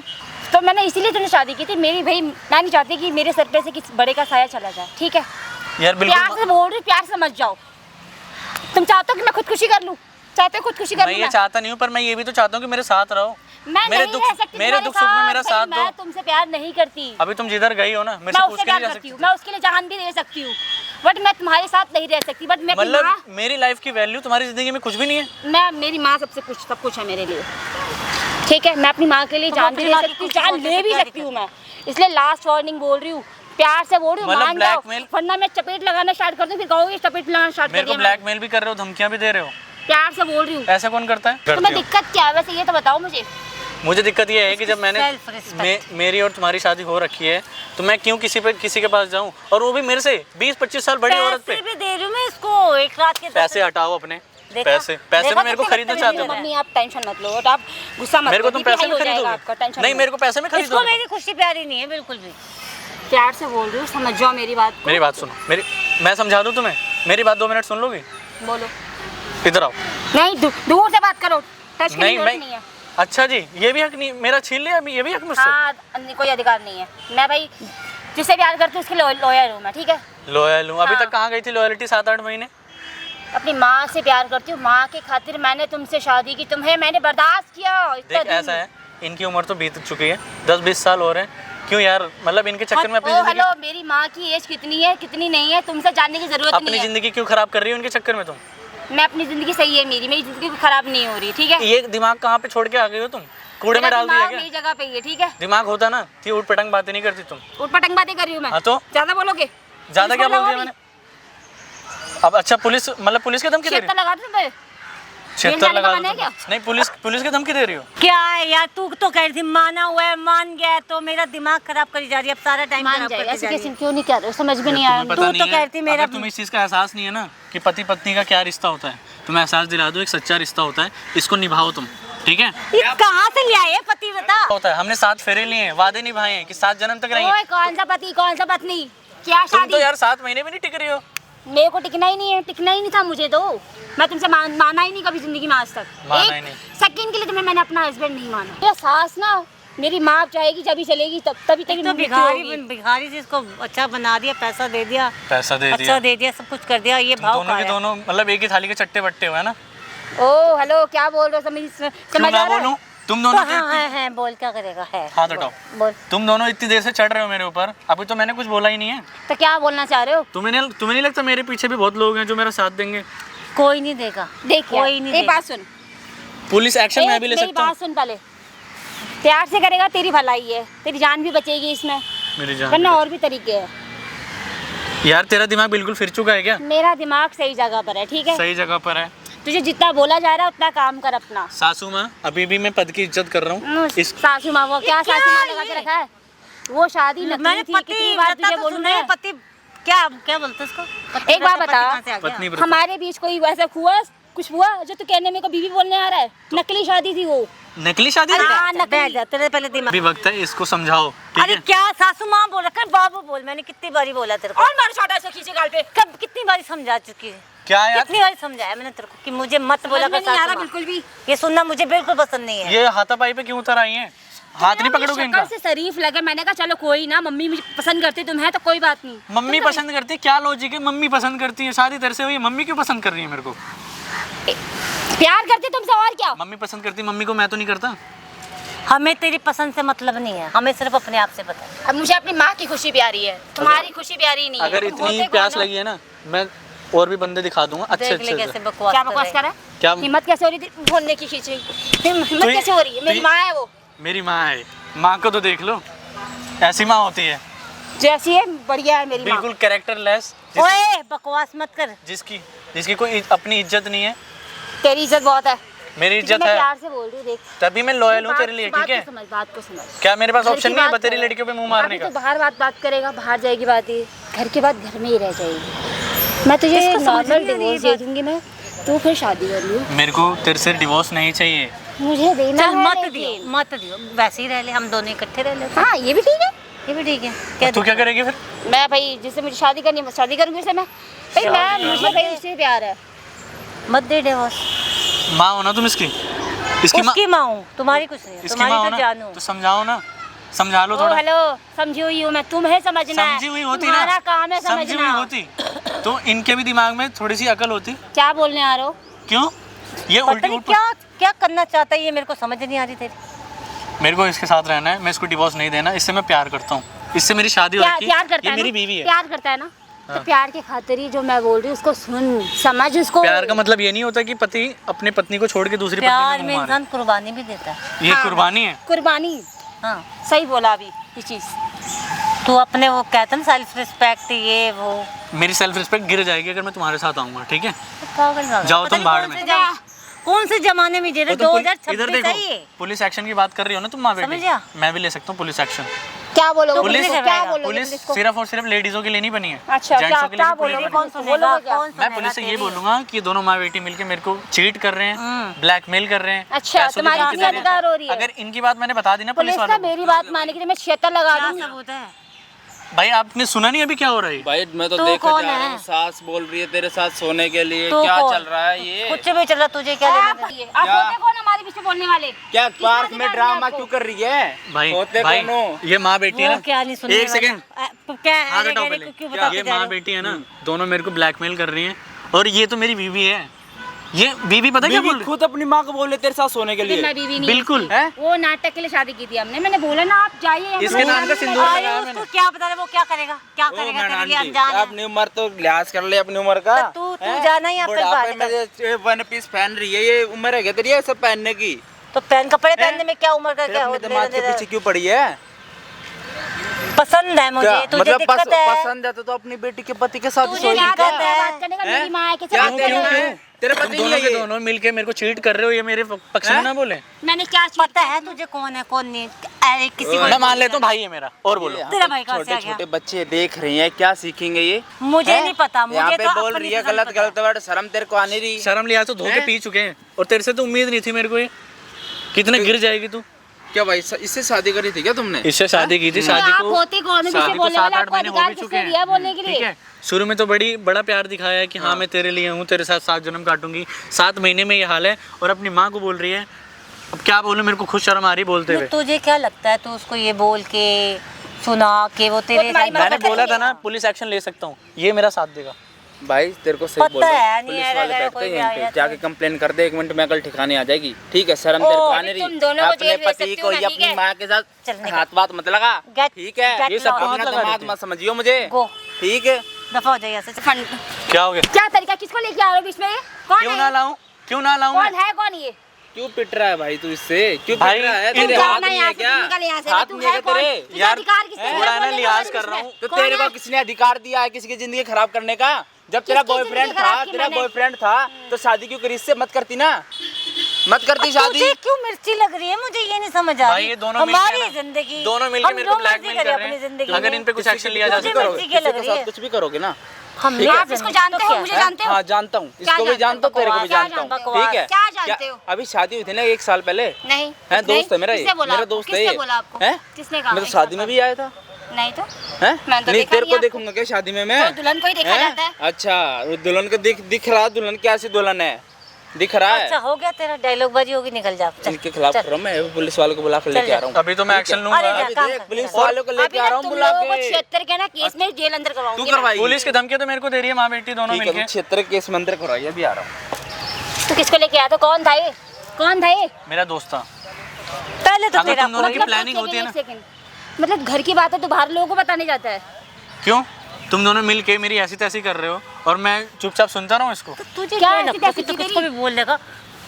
तो मैंने इसीलिए तुमसे शादी की थी। मेरी भाई, मैं नहीं चाहती कि मेरे सर पे से किसी बड़े का साया चला जाए, ठीक है? यार प्यार से बिल्कुल बोल रही हूँ, प्यार से समझ जाओ। तुम चाहते हो कि मैं खुदकुशी कर लूँ? चाहते हो खुदकुशी कर मैं लूँ? ये चाहता नहीं हूँ, पर मैं ये भी तो चाहता हूँ कि मेरे साथ रहो। मैं मेरे नहीं दुख रह सकती मेरे तुम्हारे दुख सुख में मेरा भाई, साथ दो। मैं तुमसे प्यार नहीं करती। अभी तुम जिधर गई हो ना मेरे मैं से पूछ उससे के नहीं प्यार जा करती हूँ, सकती। मैं उसके लिए जान भी दे सकती हूँ, बट मैं तुम्हारे साथ नहीं रह सकती। बट मैं अपनी माँ, मतलब मेरी लाइफ की वैल्यू तुम्हारी जिंदगी में कुछ भी नहीं है? मैं, मेरी माँ सब कुछ है मेरे लिए, ठीक है? मैं अपनी माँ के लिए जान भी दे सकती हूँ, जान ले भी सकती हूँ मैं। इसलिए लास्ट वार्निंग बोल रही हूँ, प्यार से बोल रही हूँ, मतलब मान जाओ, blackmail? वरना मैं चपेट लगाना स्टार्ट कर दूँ, फिर कहोगे चपेट लगाना स्टार्ट कर मेरे को दिया मैंने। ब्लैकमेल भी कर रहे हो, धमकियां भी दे रहे हो? प्यार से बोल रही हूँ। ऐसा कौन करता है? तुम्हें करती हो। दिक्कत क्या है वैसे, ये तो बताओ मुझे। मुझे दिक्कत ये है कि जब मैंने Self-respect। मेरी और तुम्हारी शादी हो रखी है, तो मैं क्यों किसी के पास जाऊं, और वो भी मेरे से 20-25 साल बड़ी औरत पे। पैसे भी दे रही हूँ मैं इसको, एक रात के 10 पैसे हटाओ अपने। देखा? पैसे देखा में मेरे को कितने खरीदना बदतमीजी चाहते हो हो? रहा है। मम्मी आप टेंशन मत लो, और आप गुस्सा मत मेरे को लो, तुम पैसे में हो जाएगा आपका, खरीदोगे? टेंशन नहीं मत मेरे को पैसे में इसको खरीदोगे? मेरी खुशी प्यारी नहीं है बिल्कुल भी। लो। प्यार से बोल रही हूँ, समझ जाओ मेरी बात को। मेरी बात सुनो, मैं समझा दूं तुम्हें? मेरी बात 2 मिनट सुन लोगी? बोलो। इधर आओ। नहीं, दूर से बात करो, टच करने की जरूरत नहीं है। अच्छा जी, ये भी हक नहीं मेरा छीन लिया? ये भी हक मुझसे? हाँ, कोई अधिकार नहीं है। मैं भाई जिससे प्यार करती हूँ उसके लॉयल हूँ मैं, ठीक है? लॉयल हूँ? अभी हाँ। तक कहाँ गई थी लॉयल्टी 7-8 महीने? अपनी माँ से प्यार करती हूँ, माँ के खातिर मैंने तुमसे शादी की, तुम्हें मैंने बर्दाश्त किया इतना देख ऐसा है, इनकी उम्र तो बीत चुकी है, 10-20 साल हो रहे हैं, क्यों यार, मतलब इनके चक्कर में अपनी जिंदगी, हेलो, मेरी माँ की एज कितनी है कितनी नहीं है तुमसे जानने की जरूरत अपनी नहीं है। जिंदगी क्यों खराब कर रही हो इनके चक्कर में तुम? मैं अपनी जिंदगी सही है, मेरी जिंदगी कोई खराब नहीं हो रही, ठीक है? ये दिमाग कहाँ पे छोड़ के आ गई हो तुम? कूड़े में मेरा डाल दिया दिमाग क्या? मेरी जगह पे ही है, ठीक है? दिमाग होता ना कि उठ पटंग बातें नहीं करती तुम। उठपटंग बातें कर रही हूँ मैं। हाँ तो? ज्यादा बोलोगे? ज्यादा क्या पुलिस बोल को दिया मैंने? अब अच्छा पुलिस, मतलब पुलिस के धमकी दे रही शेप्ता लगा दूँ मैं? हो? 76 जाने का लगा मन है दो क्या? तुम। नहीं पुलिस के धमकी दे रही हो? क्या है यार, तू तो कह रही थी माना हुआ है, मान गया है, तो मेरा दिमाग खराब करी जा रही है, अब सारा टाइम मान खराब जाए, करती ऐसे जा रही कैसे है। क्यों नहीं कर रहे हो, समझ में नहीं आया। तुम्हें तू पता तो नहीं है, कहती मेरा- अगर तुम्हें इस चीज़ का एहसास नहीं है ना कि पति पत्नी का क्या रिश्ता होता है, तुम्हें एहसास दिला दो, एक सच्चा रिश्ता होता है, इसको निभाओ तुम, ठीक है? ये कहाँ से ले आए पति बता? होता है, हमने 7 फेरे लिए हैं, वादे निभाए हैं कि 7 जन्म तक रहेंगे। ओए, कौन सा पति कौन सा पत्नी, क्या तुम शादी? तो यार 7 महीने भी नहीं टिक रही हो। मेरे को टिकना ही नहीं है, टिकना ही नहीं था मुझे, तो मैं तुमसे माना ही नहीं कभी जिंदगी में आज तक। माना ही नहीं। सेकंड के लिए तुम्हें मैंने अपना हस्बैंड नहीं माना। मेरा सास ना, मेरी माँ चाहेगी जब भी चलेगी तभी तक तो भिखारी जिसको अच्छा बना दिया, पैसा दे दिया, पैसा दे अच्छा दिया, दे दिया, सब कुछ कर दिया, ये भाव दोनों के खाया। दोनों मतलब एक ही थाली के चट्टे बट्टे हुए हैं ना। ओ हेलो, क्या बोल रहे हो, क्यों समझ ना आ रहा बोलूं? है? तुम दोनों हाँ है, बोल क्या करेगा, है हाथ हटाओ। बोल। तुम दोनों इतनी देर से चढ़ रहे हो मेरे ऊपर, अभी तो मैंने कुछ बोला ही नहीं है। तो क्या बोलना चाह रहे हो? तुम्हें नहीं लगता मेरे पीछे भी बहुत लोग हैं जो मेरा साथ देंगे? कोई नहीं देगा, देखिए, कोई नहीं एक देगा। बात सुन, पुलिस एक्शन मैं भी ले मेरी सकता हूँ। बात सुन पहले। प्यार से करेगा तेरी भलाई है, तेरी जान भी बचेगी इसमें, मेरी जान, वरना और भी तरीके हैं। यार तेरा दिमाग बिल्कुल फिर चुका है क्या? मेरा दिमाग सही जगह पर है, ठीक है? सही जगह पर है। तुझे जितना बोला जा रहा है उतना काम कर अपना। सासू माँ, अभी भी मैं पद की इज्जत कर रहा हूँ। इस सासू माँ, वो क्या सासू माँ लगा के रखा है? वो शादी नकली मैंने थी, पति कितनी बार बता तुझे तो बोलूं सुने, मैं? पति क्या क्या बोलते उसको? पति एक बात पति बता, कहाँ से आ गया? पत्नी व्रत। हमारे बीच कोई वैसा कुछ हुआ जो तू कहने में को बीवी बोलने आ रहा है? नकली शादी थी वो। नकली शादी थी? हाँ, बैठ नकली। जा, तेरे पहले दिमाग। अभी वक्त है, इसको समझाओ, ठीक अरे है? क्या सासू माँ बोल रहा, कर बाबू बोल, मैंने कितनी बारी बोला तेरे को, और मार छोटा सा खींचे गाल पे। कब कितनी बारी समझा चुकी है, क्या यार, कितनी बारी समझाया मैंने तेरे को कि मुझे मत बोला समझ में कर नहीं आ सासू रहा माँ। बिल्कुल भी। ये सुनना मुझे बिल्कुल पसंद नहीं है। ये हाथापाई पे क्यों उतर आई हैं? हाथ नहीं पकड़ोगे इनका? शक्ल से शरीफ लगे, मैंने कहा चलो कोई ना, मम्मी मुझे पसंद करती तुम है तो कोई बात नहीं। मम्मी पसंद करती है? क्या लॉजिक है, मम्मी पसंद करती है, शादी तेरे से हुई, मम्मी क्यों पसंद कर रही है मेरे को? प्यार करती तुमसे और क्या? मम्मी पसंद करती, मम्मी को मैं तो नहीं करता। हमें तेरी पसंद से मतलब नहीं है, हमें सिर्फ अपने आप से पता है। अब मुझे अपनी माँ की खुशी प्यारी है, तुम्हारी खुशी प्यारी नहीं है। अगर तुम इतनी होते प्यास कौन हो? लगी है ना, मैं और भी बंदे दिखा दूंगा अच्छे देख ले अच्छे कैसे से। बकवास क्या कर बकवास रहे कर हैं। रहा है? क्या हिम्मत कैसे हो रही थी बोलने की खींची? हिम्मत तो कैसे हो रही है? मेरी माँ है वो, मेरी माँ है, माँ को तो देख लो, ऐसी माँ होती है, जैसी है बढ़िया है मेरी माँ। बिल्कुल कैरेक्टरलेस, ओए बकवास मत कर। जिसकी कोई अपनी इज्जत नहीं है। तेरी इज्जत बहुत है, मेरी इज्जत मैं है, प्यार से बोल रही हूँ, देख। तभी मैं लॉयल हूँ तेरे लिए, ठीक है? बात को समझ। क्या मेरे पास घर ऑप्शन की नहीं है बात बतेरी करो। लड़कियों पे मुंह मारने अभी का? तो बाहर बात करेगा, बाहर जाएगी बात ही, घर की बात घर में ही रह जाएगी। मैं तुझे इसको समझ नॉर्मल नहीं आ रही डिवोर्स ये दे दूंगी मैं, तू फिर शादी कर लियो। मेरे को तेरे से डिवोर्स नहीं चाहिए। मुझे देना चल है मत लेकिन। दियो, मत दियो, वैसे ही रह ले, हम दोनों इकट्ठे रह लेते। हाँ ये भी ठीक है। ये भी ठीक है। तू क्या दिक्कत? करेगी फिर? मैं भाई जिससे मुझे शादी करनी है मैं शादी करूंगी उससे। मैं भाई मुझे भाई उससे प्यार है। मत दे डिवोर्स। माँ हो ना तुम इसकी माँ, उसकी माँ हूँ, तुम्हारी कुछ नहीं है, इसकी माँ हो तुम्हारी तो ना, जानू। तो समझाओ ना, समझा लो ओ थोड़ा। हेलो, समझी हुई हूँ मैं, तुम्हें समझना है। समझी हुई होती तुम्हारा ना, काम है समझी हुई समझना। होती तो इनके भी दिमाग में थोड़ी सी अकल होती। क्या बोलने आ रहे हो? क्यों ये पता उल्टी नहीं ऊपर? क्या क्या करना चाहता है ये, मेरे को समझ नहीं आ रही तेरी। मेरे को इसके साथ रहना है, मैं इसको डिवोर्स नहीं देना, इससे मैं प्यार करता हूँ, इससे मेरी शादी हो रखी प्यार है, करता ये है मेरी ना? बीवी है। प्यार करता है ना? हाँ। तो प्यार के खातिर ही जो मैं बोल रही हूँ उसको सुन समझ उसको। प्यार का मतलब ये नहीं होता कि पति अपनी पत्नी को छोड़ के दूसरी प्यार पत्नी में को मुंह इंसान कुर्बानी भी देता है। मारे। ये कुर्बानी है। कुर्बानी हाँ, सही बोला अभी ये चीज। तू अपने वो कहते ना सेल्फ रिस्पेक्ट, ये वो मेरी सेल्फ रिस्पेक्ट गिर जाएगी अगर मैं तुम्हारे साथ आऊंगा, ठीक है? पागल पागल। जाओ पता तुम नहीं बाहर कौन में। से कौन से जमाने में जी रहे, तो तुम इधर 2026 है ये। देखो, पुलिस एक्शन की बात कर रही हो ना तुम माँ समझ बेटी, गया? मैं भी ले सकता हूँ पुलिस एक्शन। क्या बोलोगे? पुलिस पुलिस को क्या बोलोगे? पुलिस को? सिर्फ और सिर्फ लेडीजों के लिए नहीं बनी है, अच्छा जेंट्सों के लिए क्या भी पुलिस बोलोगे? बनी है। कौन सुनेगा? बोलोगे क्या? कौन मैं सुनेगा पुलिस से ये तेरी? बोलूंगा कि दोनों माँ बेटी मिलके मेरे को चीट कर रहे हैं, ब्लैकमेल कर रहे हैं। अच्छा, पैसों के तुम्हारी धमकी इतनी दे रहे हैं। अधिकार हो रही है। अगर इनकी बात मैंने बता दी ना पुलिस पुलिस वालों का को, मेरी बात माने के लिए मैं 76 लगा क्या दूंगी। सबूत है? भाई आपने सुना नहीं अभी क्या हो रहा है? भाई मैं तो तू देखा कौन जा रहा है? हूँ, सास बोल रही है तेरे साथ सोने के लिए, तू क्या कौन? चल रहा है ये? कुछ भी चल रहा, तुझे क्या लेना देना? आप होते कौन हमारे पीछे बोलने वाले? क्या किसने पार्क में अधिकार ड्रामा दिया क्यों आपको? कर रही है? भाई होते भाई कौन हो? ये माँ बेटी है वो ना, क्या नहीं सुनने एक वाला? सेकंड क्या हाथ अरे हटाओ अरे, पहले। क्यों बताते ये जा रहे माँ हो? बेटी है ना, दोनों मेरे को ब्लैकमेल कर रही हैं और ये तो मेरी बीवी है। ये बीवी पता क्या बोल बीवी रही? खुद अपनी माँ को बोले तेरे साथ सोने के लिए। मैं बीवी नहीं बिल्कुल। है। वो नाटक के लिए शादी की थी हमने। मैंने बोला ना आप जाइए। इसके नाम का सिंदूर अरे लगाया उसको मैंने। क्या बता रहे, वो क्या करेगा, क्या ओ, करेगा मैं तेरे लिए आंटी, अनजान है। अपनी उम्र तो लिहाज कर ले अपनी उम्र का। तो तू हैं? जाना ही, अब तक बुढ़ापे बात में ये वन पीस पहन रही है, ये उम्र है क्या तेरी ये सब पहनने की? तो कपड़े पहनने में क्या उम्र का फिर क्या अपने होता दिमाग के पीछे क्यों पड़ी है? पसंद है मुझे, क्या तुझे मतलब दिक्कत है? पसंद है तो अपनी बेटी के पति के साथ तुझे सोएगी दिक्कत क्या? है? बात करने का हैं? मेरी माँ है। कैसे क्या बात तेरी करेगा? माँ है? तेरे तुम पति दोनों नहीं के है ये? दोनों मिलके मेरे को चीट कर रहे हो, ये मेरे पक्ष में हैं? ना बोले। मैंने क्या चीज़ पता है तुझे कौन है कौन नहीं? अरे किसी को मैं मान लेता हूँ भाई है मेरा, और बोलो। यहाँ तेरा पे भाई कहाँ से आ छोटे गया? छोटे बच्चे देख रही हैं, क्या सीखेंगे ये? मुझे हैं? नहीं पता, मुझे यहाँ पे तो बोल अपनी रही है पसंद गलत पता है। गलत वर्ड, शर्म तेरे को आने रही? शर्म लिहाज तो धोके हैं? पी चुके हैं और तेरे से तो उम्मीद नहीं थी मेरे को ये। कितने गिर जाएगी तू? क्या भाई इससे शादी करी थी क्या तुमने? इससे शादी की थी, शादी आप को होते कौन हो जिससे शादी को बोलने वाले? 7-8 आपको महीने हो अधिकार भी चुके किसने दिया बोलने के हैं, ठीक लिए? है? शुरू में तो बड़ा प्यार दिखाया है कि हाँ मैं तेरे लिए हूँ, तेरे साथ 7 जन्म काटूंगी। 7 महीने में ये हाल है और अपनी माँ को बोल रही है। अब क्या बोलूं, मेरे को खुद शर्म आ रही बोलते हुए। तुझे क्या लगता है तू उसको ये बोल के सुना के वो तेरे तुम्हारी साथ मैंने पता बोला नहीं था ना पुलिस एक्शन ले सकता हूँ, ये मेरा साथ देगा। भाई तेरे को सही पता बोल रहा है, हूँ। नहीं पुलिस ऐरा वाले गैरा बैठते कोई हैं भी यहाँ आया पे, जाके कंप्लेन कर दे, 1 मिनट में कल ठिकाने आ जाएगी, ठीक है? शर्म तेरे को ओ, आने अभी रही? तुम दोनों को अपने जेल भेज पति सकती को हो ना, या ठीक अपनी है? माँ के साथ चलने हाथ बात मत लगा, Get- ठीक है? get ये सब lost. अपना लगा दामाद देते। मत समझियो मुझे, गो ठीक है? दफा हो जाइए ऐसे। क्या हो गया? क्या तरीका? किसको लेके आ रहे हो बीच में? कौन क्यों है? ना लाऊं? क्यों ना लाऊं? कौन मैं? है? कौन ये? क्यों पिट रहा है भाई तू इससे? क्यों भाई, पिट रहा है? तुम तेरे जाना हाथ नहीं यहाँ है से, क्या? तुम निकल यहाँ से। हाथ तू नहीं है है क्या कौन? तेरे? तुझे अधिकार किसने दिया थोड़ा ना बोलने का लिहाज हमारे कर बीच रहा में? हूँ। तो कौन तेरे है? को किसने अधिकार दिया है किसी की जिंदगी खराब करने का? जब तेरा किसकी बॉयफ्रेंड जिंदगी खराब था, की तेरा मैंने? बॉयफ्रेंड था तो शादी क्यों करी? इससे मत करती ना, मत करती शादी। तुझे क्यों मिर्ची लग रही है? मुझे ये नहीं समझ आ भाई रही। ये दोनों हमारी मिलके ना- जिंदगी, दोनों मिलके हम मेरे को जो मर्जी ब्लैकमेल करें कर अपनी रहे जिंदगी हैं। अगर में। इन पे कुछ एक्शन लिया जा मुझे सकता है। मिर्ची क्या किसी लग के रही साथ है? कुछ भी करोगे ना, हम ठीक नहीं है? आप इसको जानते हो? मुझे जानते हो? हाँ जानता हूँ, क्या इसको भी जानते हो? जानता हूँ, तेरे को भी क्या जानता हूँ, जानते हो? ठीक है? क्या जानते हो? अभी शादी हुई थी ना 1 साल पहले, नहीं है दोस्त है मेरा, ये किसने बोला मेरा आपको? दोस्त है किसने ये। बोला आपको? हैं? किसने कहा? मैं तो शादी में भी आया था, नहीं तो हैं? मैंने तो नहीं देखा तेरे नहीं को आपको। देखूंगा क्या शादी में मैं? तो दुल्हन को ही देखा हैं? जाता है। अच्छा वो दुल्हन को दिख रहा है, दुल्हन कैसी दुल्हन है दिख रहा है? अच्छा हो गया तेरा डायलॉग बाजी होगी, निकल जा चल, इनके खिलाफ चल। कर रहा हूँ मैं, पुलिस वालों को बुला कर लेके जा। आ रहा हूँ। अभी तो मैं एक्शन अरे लूंगा। जा, अभी काम देख कर, पुलिस जा। वालों को अभी लेके आ ना रहा हूँ तुम बुला लोगों को के। 76 के ना केस में जेल अंदर तू करवाऊंगी। करवाई पुलिस की धमकी तो मेरे को दे रही है माँ बेटी दोनों ठीक है, मिलके। तू क्षेत्र केस मंदिर करवाई, अभी आ रहा हूँ। तू किसको लेके आया था? कौन था ये? कौन था ये? मेरा दोस्त था। पहले तो अगर तेरा तुम दोनों की कोई- प्लानिंग होती है ना। एक सेकंड, मतलब घर की बात है तो बाहर लोगों को बताने जाता है? क्यों? तुम दोनों मिलके मेरी ऐसी तैसी कर रहे हो और मैं चुपचाप सुनता रहा हूँ इसको। तो तुझे क्या क्या ऐसी लगता है कि तैसी तू तेरी? कुछ भी बोल लेगा,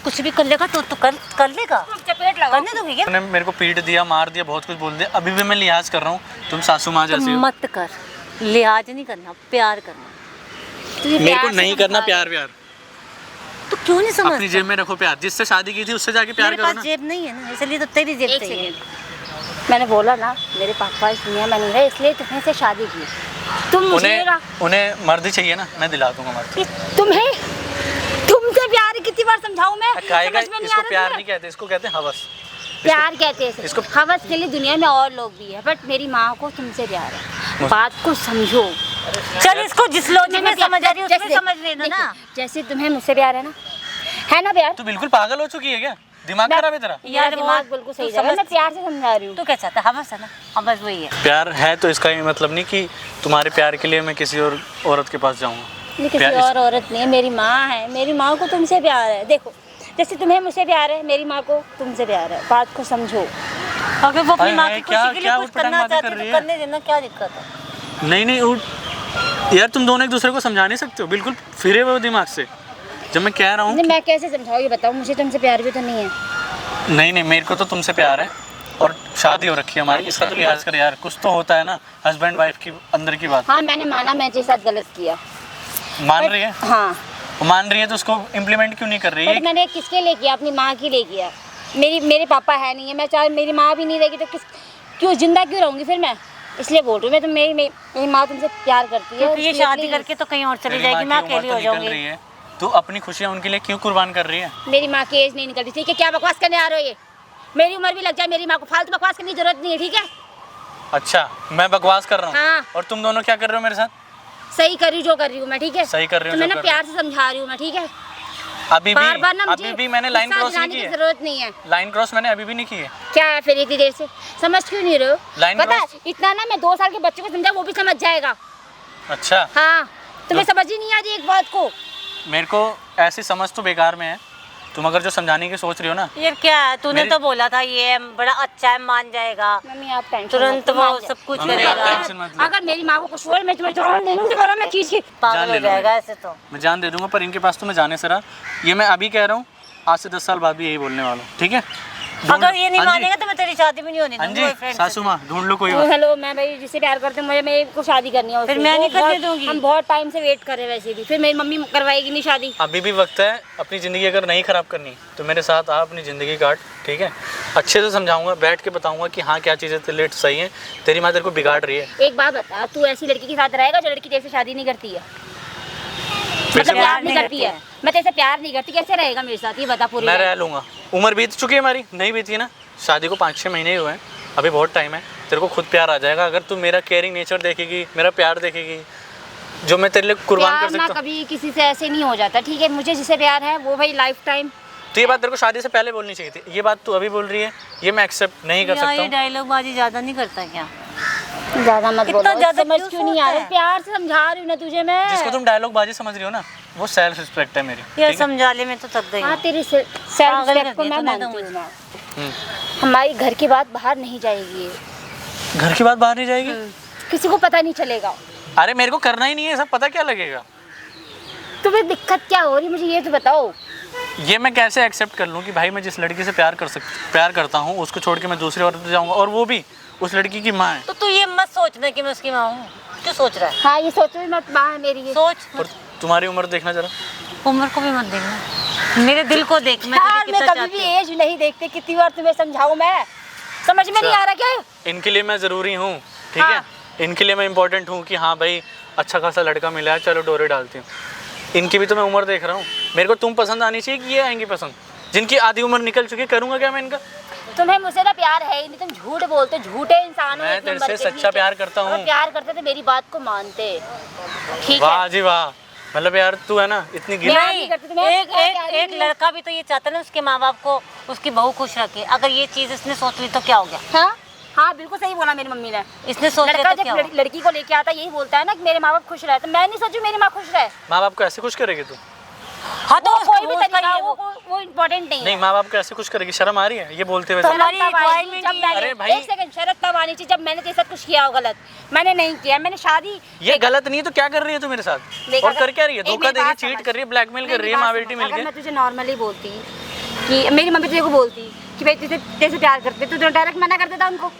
कुछ भी कर लेगा, तो तू कर लेगा? चपेट लगाओ। करने दोगे क्या? उन्होंने मेरे को पीट दिया, मार दिया, बहुत कुछ बोल दिया। अभी भी मैं लिहाज कर रहा हूँ, तुम सासू माँ जैसी हो। मत कर, लिहाज नहीं करना, प्यार करना। तुझे मेरे को प्यार से नहीं करना समझा प्यार व्यार। तू क्यों नहीं अपनी समझता? जेब में रखो प्यार। जिससे शादी की थी उससे जाके प्यार मेरे करो पास ना। जेब नहीं है ना, इसलिए तो तेरी जेब एक चाहिए। सेकंड, मैंने बोला ना मेरे पापा इस दुनिया में नहीं है इसलिए तुमने से शादी की। तुम मुझे उन्हें मर्द ही चाहिए ना, मैं दिला दूंगा मर्द। तुम्हें तुमसे प्यार कितनी बार समझाऊं मैं? कायगा, समझ में नहीं आ इसको रहा प्यार तुम्हें? नहीं कहते, इसको कहते हैं हवस। प्यार कहते हैं इसको हवस के लिए दुनिया में और लोग भी है, बट मेरी माँ को तुमसे प्यार है, बात को समझो। चल इसको जिस लॉजिक में समझ आ रही है उसमें जैसे- समझ लेना ना। जैसे तुम्हें मुझसे प्यार है ना प्यार? तू बिल्कुल पागल हो चुकी है क्या? दिमाग खराब है तेरा? यार दिमाग बिल्कुल सही जगह, मैं प्यार से समझा रही हूँ। तू क्या चाहता है? हवस है ना, हवस वही है। प्यार है तो इसका ये मतलब नहीं कि तुम्हारे प्यार के लिए मैं किसी और औरत के पास जाऊंगा। नहीं, किसी प्यार और औरत नहीं है, मेरी माँ है, मेरी माँ को तुमसे प्यार है। देखो जैसे तुम्हें मुझसे प्यार है, मेरी माँ को तुमसे प्यार है, बात को समझो। अगर वो अपनी अरे माँ है, की क्या- खुशी के लिए क्या कुछ उटपटांग करना बातें चाहती कर है रही तो है? करने देना, क्या दिक्कत है? नहीं यार तुम दोनों एक दूसरे को समझा नहीं सकते हो, बिल्कुल फिरे हुए हो दिमाग से। जब मैं कह रहा हूँ नहीं, मैं कैसे समझाऊँ ये बताओ, मुझे तुमसे प्यार भी तो नहीं है। नहीं मेरे को तो तुमसे प्यार है और शादी हो रखी है हमारी, इसका तो लिहाज कर यार, कुछ तो होता है ना हस्बैंड वाइफ की अंदर की बात। हाँ मैंने माना, मैं तेरे साथ गलत किया। मान रही है? हाँ मान रही है तो उसको इम्प्लीमेंट क्यों नहीं कर रही है? बट मैंने किसके लिए किया? अपनी माँ के लिए किया। मेरे पापा है नहीं है, मैं चाहे मेरी माँ भी नहीं रहेगी तो क्यों जिंदा क्यों रहूँगी फिर मैं? इसलिए बोल रही हूँ मैं, तो मेरी माँ तुमसे प्यार करती है। क्योंकि ये इसलिए शादी please, करके तो कहीं और चली तेरी जाएगी, माँ मैं की उम्र अकेली तो हो निकल जाऊंगी। रही है, तू अपनी खुशियाँ उनके लिए क्यों कुर्बान कर रही है? मेरी माँ की एज नहीं निकलती, ठीक है? क्या बकवास करने आ रहे हो ये? मेरी उम्र भी लग जाए मेरी माँ को, फालतू बकवास करने की जरूरत नहीं है, ठीक है? अच्छा मैं बकवास कर रहा हूँ हाँ। और तुम दोनों क्या कर रहे हो मेरे साथ? सही कर रही हूँ जो कर रही हूँ मैं, ठीक है? सही कर रही हो तो जो मैं ना कर रही प्यार से समझा रही हूँ मैं, ठीक है? अभी बार बार ना भी मैंने लाइन गुस्सा क्रॉस नहीं दिलाने की की है। जरूरत नहीं है। लाइन क्रॉस मैंने अभी भी नहीं की है। क्या है फिर इतनी देर से? समझ क्यों नहीं रहे हो? लाइन पता है क्रॉस- इतना ना, मैं 2 साल के बच्चे को समझा वो भी समझ जाएगा। अच्छा हाँ तुम्हें समझ ही नहीं आ रही एक बात को। मेरे को ऐसी समझ तो बेकार में है, तुम अगर जो समझाने की सोच रही हो ना। यार क्या है, तूने मेरी- तो बोला था ये बड़ा अच्छा है, मान जाएगा, मम्मी आप टेंशन तुरंत मत लो, वो मान सब कुछ मम्मी, करेगा। टेंशन मत लो। अगर मेरी माँ को कुछ हुआ मैं तुम्हें जान दे दूंगी, मैं चीज की पागल जान हो ले लो जाएगा मेरी। ऐसे तो। मैं जान दे दूंगा, पर इनके पास तो मैं जाने से रहा। ये मैं अभी कह रहा हूँ, आज से 10 साल बाद भी यही बोलने वाला हूँ, ठीक है? अगर ये नहीं हाँ जी। मानेगा तो मैं तेरी शादी भी नहीं होने हाँ दूंगी जी बॉयफ्रेंड से। सासू माँ ढूंढ लो कोई और। हेलो, मैं भाई जिससे प्यार करते हैं, मुझे मेरे को शादी करनी है फिर उससे। मैं नहीं वो करने बहुत- दूंगी। हम बहुत टाइम से वेट कर रहे हैं वैसे भी, फिर मेरी मम्मी करवाएगी नहीं शादी। अभी भी वक्त है, अपनी ज़िंदगी अगर नहीं ख़राब करनी तो मेरे साथ आ, अपनी ज़िंदगी काट, ठीक है? अच्छे से समझाऊंगा, बैठ के बताऊंगा कि हाँ क्या चीज़ें तेरे लिए सही हैं। तेरी माँ तेरे को बिगाड़ रही है। एक बात बता, तू ऐसी लड़की के साथ रहेगा जो लड़की तेरे से शादी नहीं करती है? फिर से मतलब प्यार मैं नहीं करती है? मैं तेरे से प्यार नहीं करती, कैसे रहेगा मेरे साथ ये बता पूरी मैं बात। रह लूँगा। उम्र बीत चुकी है हमारी, नहीं बीती है ना? शादी को 5-6 महीने ही हुए हैं, अभी बहुत टाइम है। तेरे को खुद प्यार आ जाएगा अगर तू मेरा केयरिंग नेचर देखेगी, मेरा प्यार देखेगी, जो मैं तेरे लिए कुर्बान प्यार कर ना सकता हूँ। कभी किसी से ऐसे नहीं हो जाता, ठीक है? मुझे जिससे प्यार है वो भाई लाइफ टाइम। तो ये बात तेरे को शादी से पहले बोलनी चाहिए थी, ये बात तू अभी बोल रही है, ये मैं एक्सेप्ट नहीं कर यार सकता ये हूँ। डायलॉग बाजी ज्यादा नहीं करता क्या? ज्यादा मत इतना बोलो, ज्यादा समझ क्यों क्यों नहीं आ रहा? सोचता है? प्यार से समझा रही हूँ ना तुझे मैं। जिसको तुम डायलॉग बाजी समझ रही हो ना, वो सेल्फ रिस्पेक्ट है मेरी, यार ठीक है? समझा ले, मैं तो थक गई हाँ हूँ। तेरी सेल्फ पागल रिस्पेक्ट को कर मैं दिया तूने मानती तो हूँ ना। हम्म। हमारी घर की बात बाहर नहीं जाएगी, घर की बात बाहर नहीं जाएगी? किसी को पता नहीं चलेगा। अरे मेरे को करना ही नहीं है, सब पता क्या लगेगा? तुम्हें दिक्कत क्या हो रही है मुझे ये तो बताओ। ये मैं कैसे एक्सेप्ट कर लूँ कि भाई मैं जिस लड़की से प्यार करता हूँ उसको छोड़ के मैं दूसरी औरत पे जाऊँगा, और वो भी उस लड़की की माँ है। तो तू ये मत सोचना कि मैं उसकी माँ हूँ, क्यों सोच रहा है? हाँ ये सोचो भी मत, माँ है मेरी ये। सोच और तुम्हारी उम्र देखना जरा। उम्र को भी मत देखना, मेरे दिल को देख। मैं यार तुझे मैं कितना कभी भी चाहती हूँ। एज नहीं देखती, कितनी बार तुम्हें समझाऊं मैं, समझ में नहीं आ रहा क्या? इनके लिए मैं ज़रूरी हूँ, ठीक हाँ। है? इनके लिए मैं इम्पोर्टेंट हूँ कि हाँ भाई अच्छा खासा लड़का मिला है, चलो डोरे डालती हूँ। इनकी भी तो मैं उम्र देख रहा हूँ। मेरे को तुम पसंद आनी चाहिए कि ये आएंगी पसंद? जिनकी आधी उम्र निकल चुकी है, करूँगा क्या मैं इनका? तुम्हें मुझसे ना प्यार है ही नहीं, तुम झूठ बोलते, झूठे इंसान हो। मैं एक तेरे नंबर से के, सच्चा ठीक है? प्यार करता हूँ। अगर प्यार करते तो मेरी बात को मानते, ठीक वाह है? जी वाह, मतलब यार तू है ना इतनी गिर। प्यार नहीं, नहीं करती तुम्हें, एक प्यार एक नहीं एक है। लड़का भी तो ये चाहता है ना उसके माँ बाप को उसकी बहू खुश रखे। अगर ये चीज इसने सोच ली तो क्या हो गया? हाँ हाँ बिल्कुल सही बोला मेरी मम्मी ने। इसने सोच लिया लड़का तो क्या जब हुआ? लड़की को लेके आता यही बोलता है ना कि मेरे माँ बाप खुश रहे, तो मैं नहीं सोचू मेरी माँ खुश रहे। माँ बाप को ऐसे खुश करेगी तू? हाँ तो वो उसका- कोई भी वो उसका तरीका ये वो इम्पोर्टेंट नहीं नहीं, है। माँ बाप को ऐसे खुश करेगी? शर्म आ रही है ये बोलते हुए? तो तेरे? हमारी शरत तब आएगी requirement जब ही- मैंने, अरे भाई। एक सेकंड, शरत तब आनी चाहिए जब मैंने तेरे साथ कुछ किया हो गलत। मैंने नहीं किया, मैंने शादी। ये गलत नहीं है तो क्या कर रही है तू मेरे साथ? देखा और कर क्या रही है? एक धोखा मेरी दे रही है, बात चीट समझ। कर रही है, ब्लैकमेल कर रही है, मेरी माँ बात बेटी समझ। अगर मिलके। मैं तुझे नॉर्मली बोलती कि मेरी मम्मी तुझे को बोलती कि भाई तेरे से प्यार करते, तो डायरेक्ट मना कर देता उनको।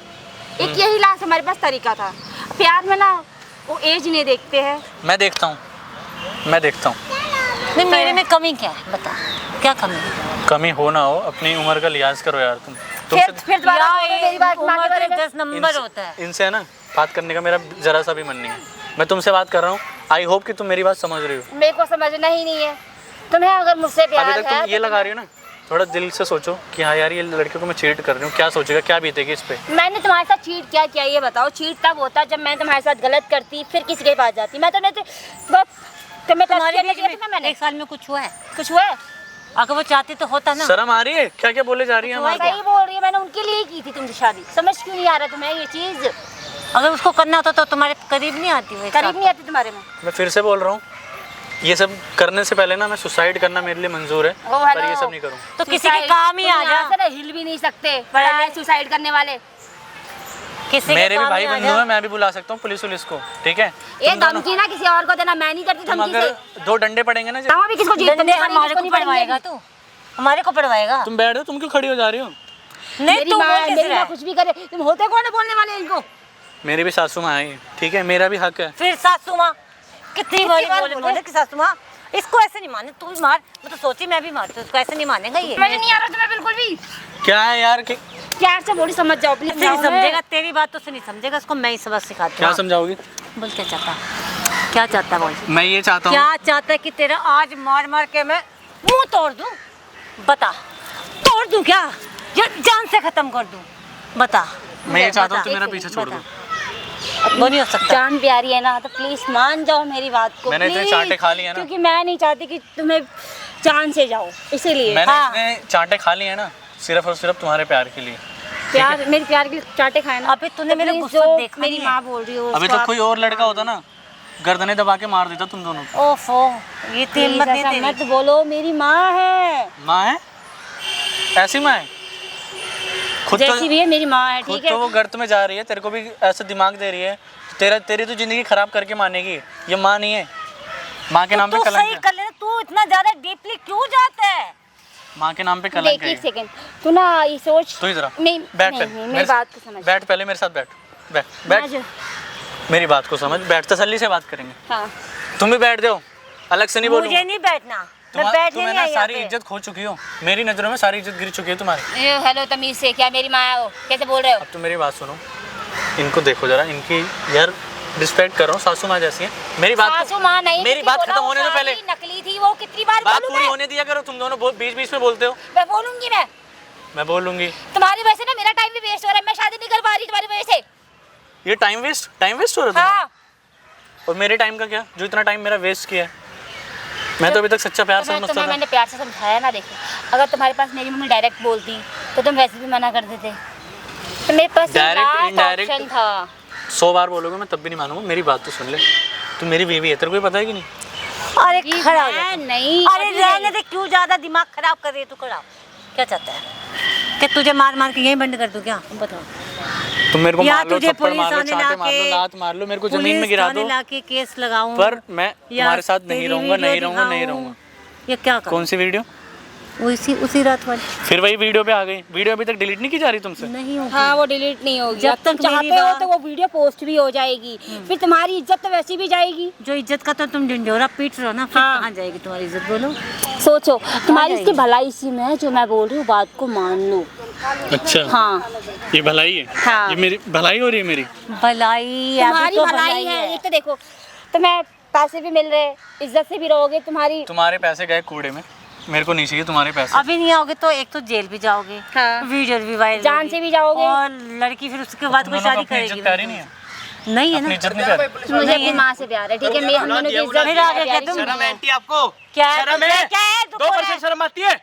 एक यही लास्ट हमारे पास तरीका था। प्यार में ना वो एज नहीं देखते हैं। मैं देखता हूँ, मैं देखता हूँ। नहीं, मेरे में कमी क्या है बता, क्या कमी है? कमी हो ना हो, अपनी उम्र का लिहाज करो यार तुम। फिर दोबारा यार, बोलो मेरी बात माँ के उम्र बारे तो में। 10 नंबर होता है। इनसे है ना बात करने का मेरा जरा सा भी मन नहीं है। मैं तुमसे बात कर रहा हूँ, आई होप कि तुम मेरी बात समझ रही हो। मेरे को समझना ही नहीं है। तुम्हें अगर मुझसे प्यार अभी तक है तुम ये तो लगा रही हो ना, थोड़ा दिल से सोचो कि हाँ यार ये लड़के को मैं चीट कर रही हूँ, क्या सोचेगा, क्या बीतेगी इस पे। मैंने तुम्हारे साथ चीट क्या किया ये बताओ। चीट तब होता जब मैं तुम्हारे साथ गलत करती फिर किसी के पास जाती। मैं तो तुम्हें तुम्हारे ट्रस्ट बीच किया था मैंने। में 1 साल में कुछ हुआ है? कुछ हुआ है? अगर वो चाहती तो होता ना। शर्म आ रही है क्या, क्या बोले जा रही है हमारे सही बोल रही है, मैंने उनके लिए ही की थी तुमसे शादी। समझ क्यों नहीं आ रहा तुम्हें ये चीज? अगर उसको करना होता तो तुम्हारे करीब नहीं आती वो। करीब नहीं आती तुम्हारे में। मैं फिर से बोल रहा हूँ, ये सब करने से पहले ना मैं सुसाइड करना मेरे लिए मंजूर है, ओ, पर हेलो। ये सब नहीं करूँ। तो किसी के काम ही आ जा। हिल भी नहीं सकते बड़ा सुसाइड करने वाले। किसी के मेरे भी काम भाई ही आ बंधु जा। हैं, मैं भी बुला सकता हूँ पुलिस वुलिस को, ठीक है। ये धमकी ना किसी और को देना, मैं नहीं करती तुम धमकी अगर से। 2 डंडे पड़ेंगे ना बताओ अभी किसको जीत डंडे तुमने हमारे को पड़वाएगा तू? हमारे को पड़वाएगा? तुम बैठ जाओ, तुम क्यों खड़ी हो जा रही हो? नहीं मेरी तू माँ बोल कैसे मेरी रहा माँ है? कुछ भी करे, तुम होते कौन है बोलने वाले इनको? मेरी भी सासू माँ है, ठीक है, मेरा भी हक है। फिर सासू माँ कितनी बार बोले कि सासू माँ इसको ऐसे नहीं माने, तू भी मार। मैं तो सोची मैं भी मारती हूँ, उसको ऐसे नहीं मानेगा ये। मुझे नहीं आ रहा तुम्हें बिल्कुल भी। क्या है यार कि प्यार से बोली समझ जाओ प्लीज। इससे नहीं समझेगा, तेरी बात तो से नहीं समझेगा, उसको मैं ही सबक सिखाती क्या हूँ। समझाओगी? बोल क्या चाहता, क्या चाहता बोल। मैं ये चाहता हूँ, क्या चाहता है कि तेरा आज मार मार के मैं मुंह तोड़ दूं? बता, तोड़ दूं क्या या जान से खत्म कर दूं? बता। मैं ये चाहता हूँ बता। तुम मेरा पीछे छोड़ दो। वो नहीं हो सकता। जान प्यारी है ना तो प्लीज मान जाओ मेरी बात को। मैंने इतने please, चांटे खा लिए हैं ना। क्योंकि मैं नहीं चाहती कि तुम्हें जान से जाओ, इसीलिए। मैंने हाँ। इतने चांटे खा लिए हैं ना, सिर्फ और सिर्फ तुम्हारे प्यार के लिए। प्यार, मेरी प्यार के लिए चाटे खाए ना। अभी तूने मेरा please, गुस्सा जो देखा मेरी नहीं माँ है। बोल रही हो अभी उसको तो कोई और लड़का होता ना, गर्दनें दबा के मार देता तुम दोनों को। ओफो, ये आप- तेल please, मत ऐसा दे मत बोलो, मेरी माँ है। माँ है? ऐसी माँ है? खुद जैसी भी है मेरी माँ है, खुद ठीक है। तो वो गर्त में जा रही है, तेरे को भी ऐसा दिमाग दे रही है, तेरी तो जिंदगी खराब करके मानेगी। ये माँ नहीं है, माँ के नाम पे तू कलंक सही है। कर लेना, तू इतना ज्यादा डीपली क्यों जाता है? माँ के नाम पे कलंक देख है। एक सेकंड, तू ना ये सोच। तू इधर आ, नहीं बैठ नहीं, पहले, नहीं, मेरी बात को समझ। बैठ पहले मेरे साथ, बैठ बैठ बैठ, आज- मेरी बात को समझ, बैठ, तसल्ली से बात करेंगे। हाँ तुम भी बैठ जाओ, अलग से नहीं बोलूंगा। मुझे नहीं बैठना, मैं बैठने तुम्हें नहीं ना आई सारी यहाँ पे। इज्जत खो चुकी हो, मेरी नजरों में सारी इज्जत गिर चुकी है तुम्हारी। हेलो तमीज से, क्या मेरी माँ हो? कैसे बोल रहे हो? अब तुम मेरी बात सुनो, इनको देखो जरा, इनकी यार रिस्पेक्ट कर रहा हूँ, सासू माँ जैसी है। मेरी बात सासू माँ नहीं, मेरी कितनी बात बोला खत्म वो होने दो सारी पहले, नकली थी वो। कितनी बार बात बोलूं पूरी मैं? होने दिया करो, तुम दोनों बीच बीच में बोलते हो। मैं बोलूंगी मैं बोलूंगी। तुम्हारी वजह से ना मेरा टाइम भी वेस्ट हो रहा है। मैं शादी नहीं कर पा रही तुम्हारी वजह से। ये टाइम वेस्ट हो रहा था। हाँ और मेरे टाइम का क्या, जो इतना टाइम मेरा वेस्ट किया है? मैं तो अभी तक सच्चा प्यार समझता तुम्हें था। मैंने प्यार से समझाया ना। देखो अगर तुम्हारे पास मेरी मम्मी डायरेक्ट बोलती तो तुम वैसे भी मना कर देते। तो मेरे पास Direct, लास्ट indirect। ऑप्शन था। 100 बार बोलोगे मैं तब भी नहीं मानूंगा, मेरी बात तो सुन ले। तू मेरी बीवी है, तेरे को भी पता है कि नहीं? अरे कि खड़ा हो मैं जा। नहीं, अरे कभी रहने नहीं। दे, क्यों ज्यादा दिमाग खराब कर रही है तू? खड़ा हो। क्या चाहता है कि तुझे मार मार के यहीं बंद कर दूं क्या? बताओ। तुम मेरे को या मार लो, तुझे थप्पड़ पुलिस मार लो, थाने चांटे मार लो, लाके- लात मार लो, मेरे को जमीन में गिरा दो, लाके केस लगाऊं, पर मैं या तुम्हारे साथ नहीं तेरी रहूंगा, नहीं वीडियो रहूंगा, नहीं दिखाऊं, रहूंगा। ये क्या कर? कौन सी वीडियो? उसी रात वाली फिर वही वीडियो पे आ गई। वीडियो अभी तक डिलीट नहीं की जा रही तुमसे? नहीं होगी। हाँ वो डिलीट नहीं होगी। जब अब तुम तक मेरी चाहते हो बात- तो वो वीडियो पोस्ट भी हो जाएगी। फिर तुम्हारी इज्जत तो वैसी भी जाएगी। जो इज्जत का तो तुम डिंडोरा पीट रहे हो ना, फिर हाँ। कहाँ जाएगी तुम्हारी इज्जत? बोलो। सोचो तुम्हारी इसकी जाएगी? भलाई इसी में है। जो मैं बोल रही हूँ बात को मान लो। अच्छा, हाँ ये भलाई है? हाँ। ये मेरी भलाई हो रही है मेरी? भलाई अभी तुम्हारी तो भलाई है। एक तो देखो तुम्हें पैसे भी मिल रहे, इज्जत से भी रहोगे। तुम्हारी तुम्हारे पैसे गए कूड़े में, मेरे को नहीं चाहिए तुम्हारे पैसे। अभी नहीं आओगे तो एक तो जेल भी जाओगे, हाँ। वीडियो भी वायरल जान होगी, से भी जाओगे। और लड़की फिर उसके बाद तुम कोई दोनों को शादी अपनी करेगी। इज्जत प्यारी नहीं है? नहीं है अपनी ना? इज्जत नहीं प्यारी? मुझे अपनी माँ से प्यार है, ठीक है। मैं हम दोनों की इज्जत फिर आगे क्या तुम? प्यारी आंटी आपको क्या है? शर्म तुझे है? क्या है? तू कौन है? शर्म आती है?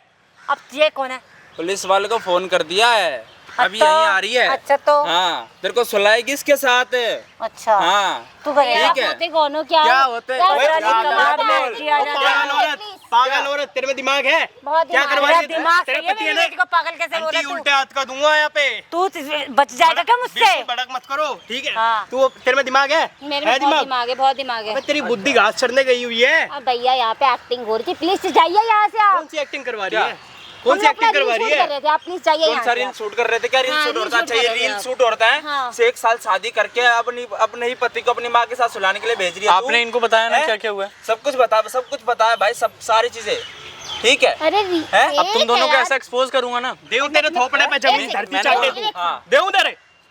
अब ये कौन है? पुलिस वाले को फोन कर दिया है, अभी तो- यहीं आ रही है। अच्छा तो हाँ, तेरे को सुलाएगी इसके साथ। अच्छा हाँ तू करेगा? ठीक है। होते कौन हो? क्या क्या होते? क्या ओए, होते? क्या कमाल बात है, बोल। किया जाता है। पागल औरत, पागल औरत, तेरे में दिमाग है? बहुत क्या दिमाग करवा है। रही है? तेरा दिमाग तेरे सही है, पति मेरी है बेटी को पागल कैसे बोला आंटी तू? उल्टे हाथ का दूंगा यहाँ पे। तू बच जाएगा क्या मुझसे? बिल्कुल भड़क मत करो, ठीक है? हाँ। तू तेरे में दिमाग है? मेरे में बहुत दिमाग है, बहुत दिमाग है। अबे तेरी बुद्धि घास चढ़ने गई हुई है। अब भैया यहाँ पे एक्टिंग हो रही थी, प्लीज जाइए यहाँ से आप। कौन सी एक्टिंग करवा रही क्या? है? कौन सी एक्टिंग करवा रही है? आप प्लीज जाइए कौन यहाँ सा से रील आप। शूट कर रहे थे? क्या रील हाँ, शूट रील होता है? शूट अच्छा, ये कर रहे थे रील आप। शूट होता है हाँ। से 1 साल शादी करके अपने ही पति को अपनी माँ के साथ सुलाने के लिए भेज रही है। आपने इनको बताया ना क्या क्या हुआ है? सब कुछ बता है भाई, सब सारी चीजें, ठीक है? अरे हैं? अब तुम दोनों को ऐसा एक्सपोज करूंगा ना। देव तेरे थोपड़े पे जमीन एक धरती मैंने चाटे बोला। तू। हाँ। देव तेरे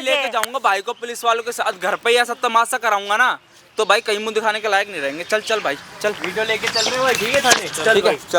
से। लेके जाऊंगा भाई को पुलिस वालों के साथ घर पे, या सब तमाशा कराऊंगा ना तो भाई कहीं मुंह दिखाने के लायक नहीं रहेंगे। चल चल भाई चल, वीडियो लेके चल रहे हो ठीक है थाने? ठीक है चल।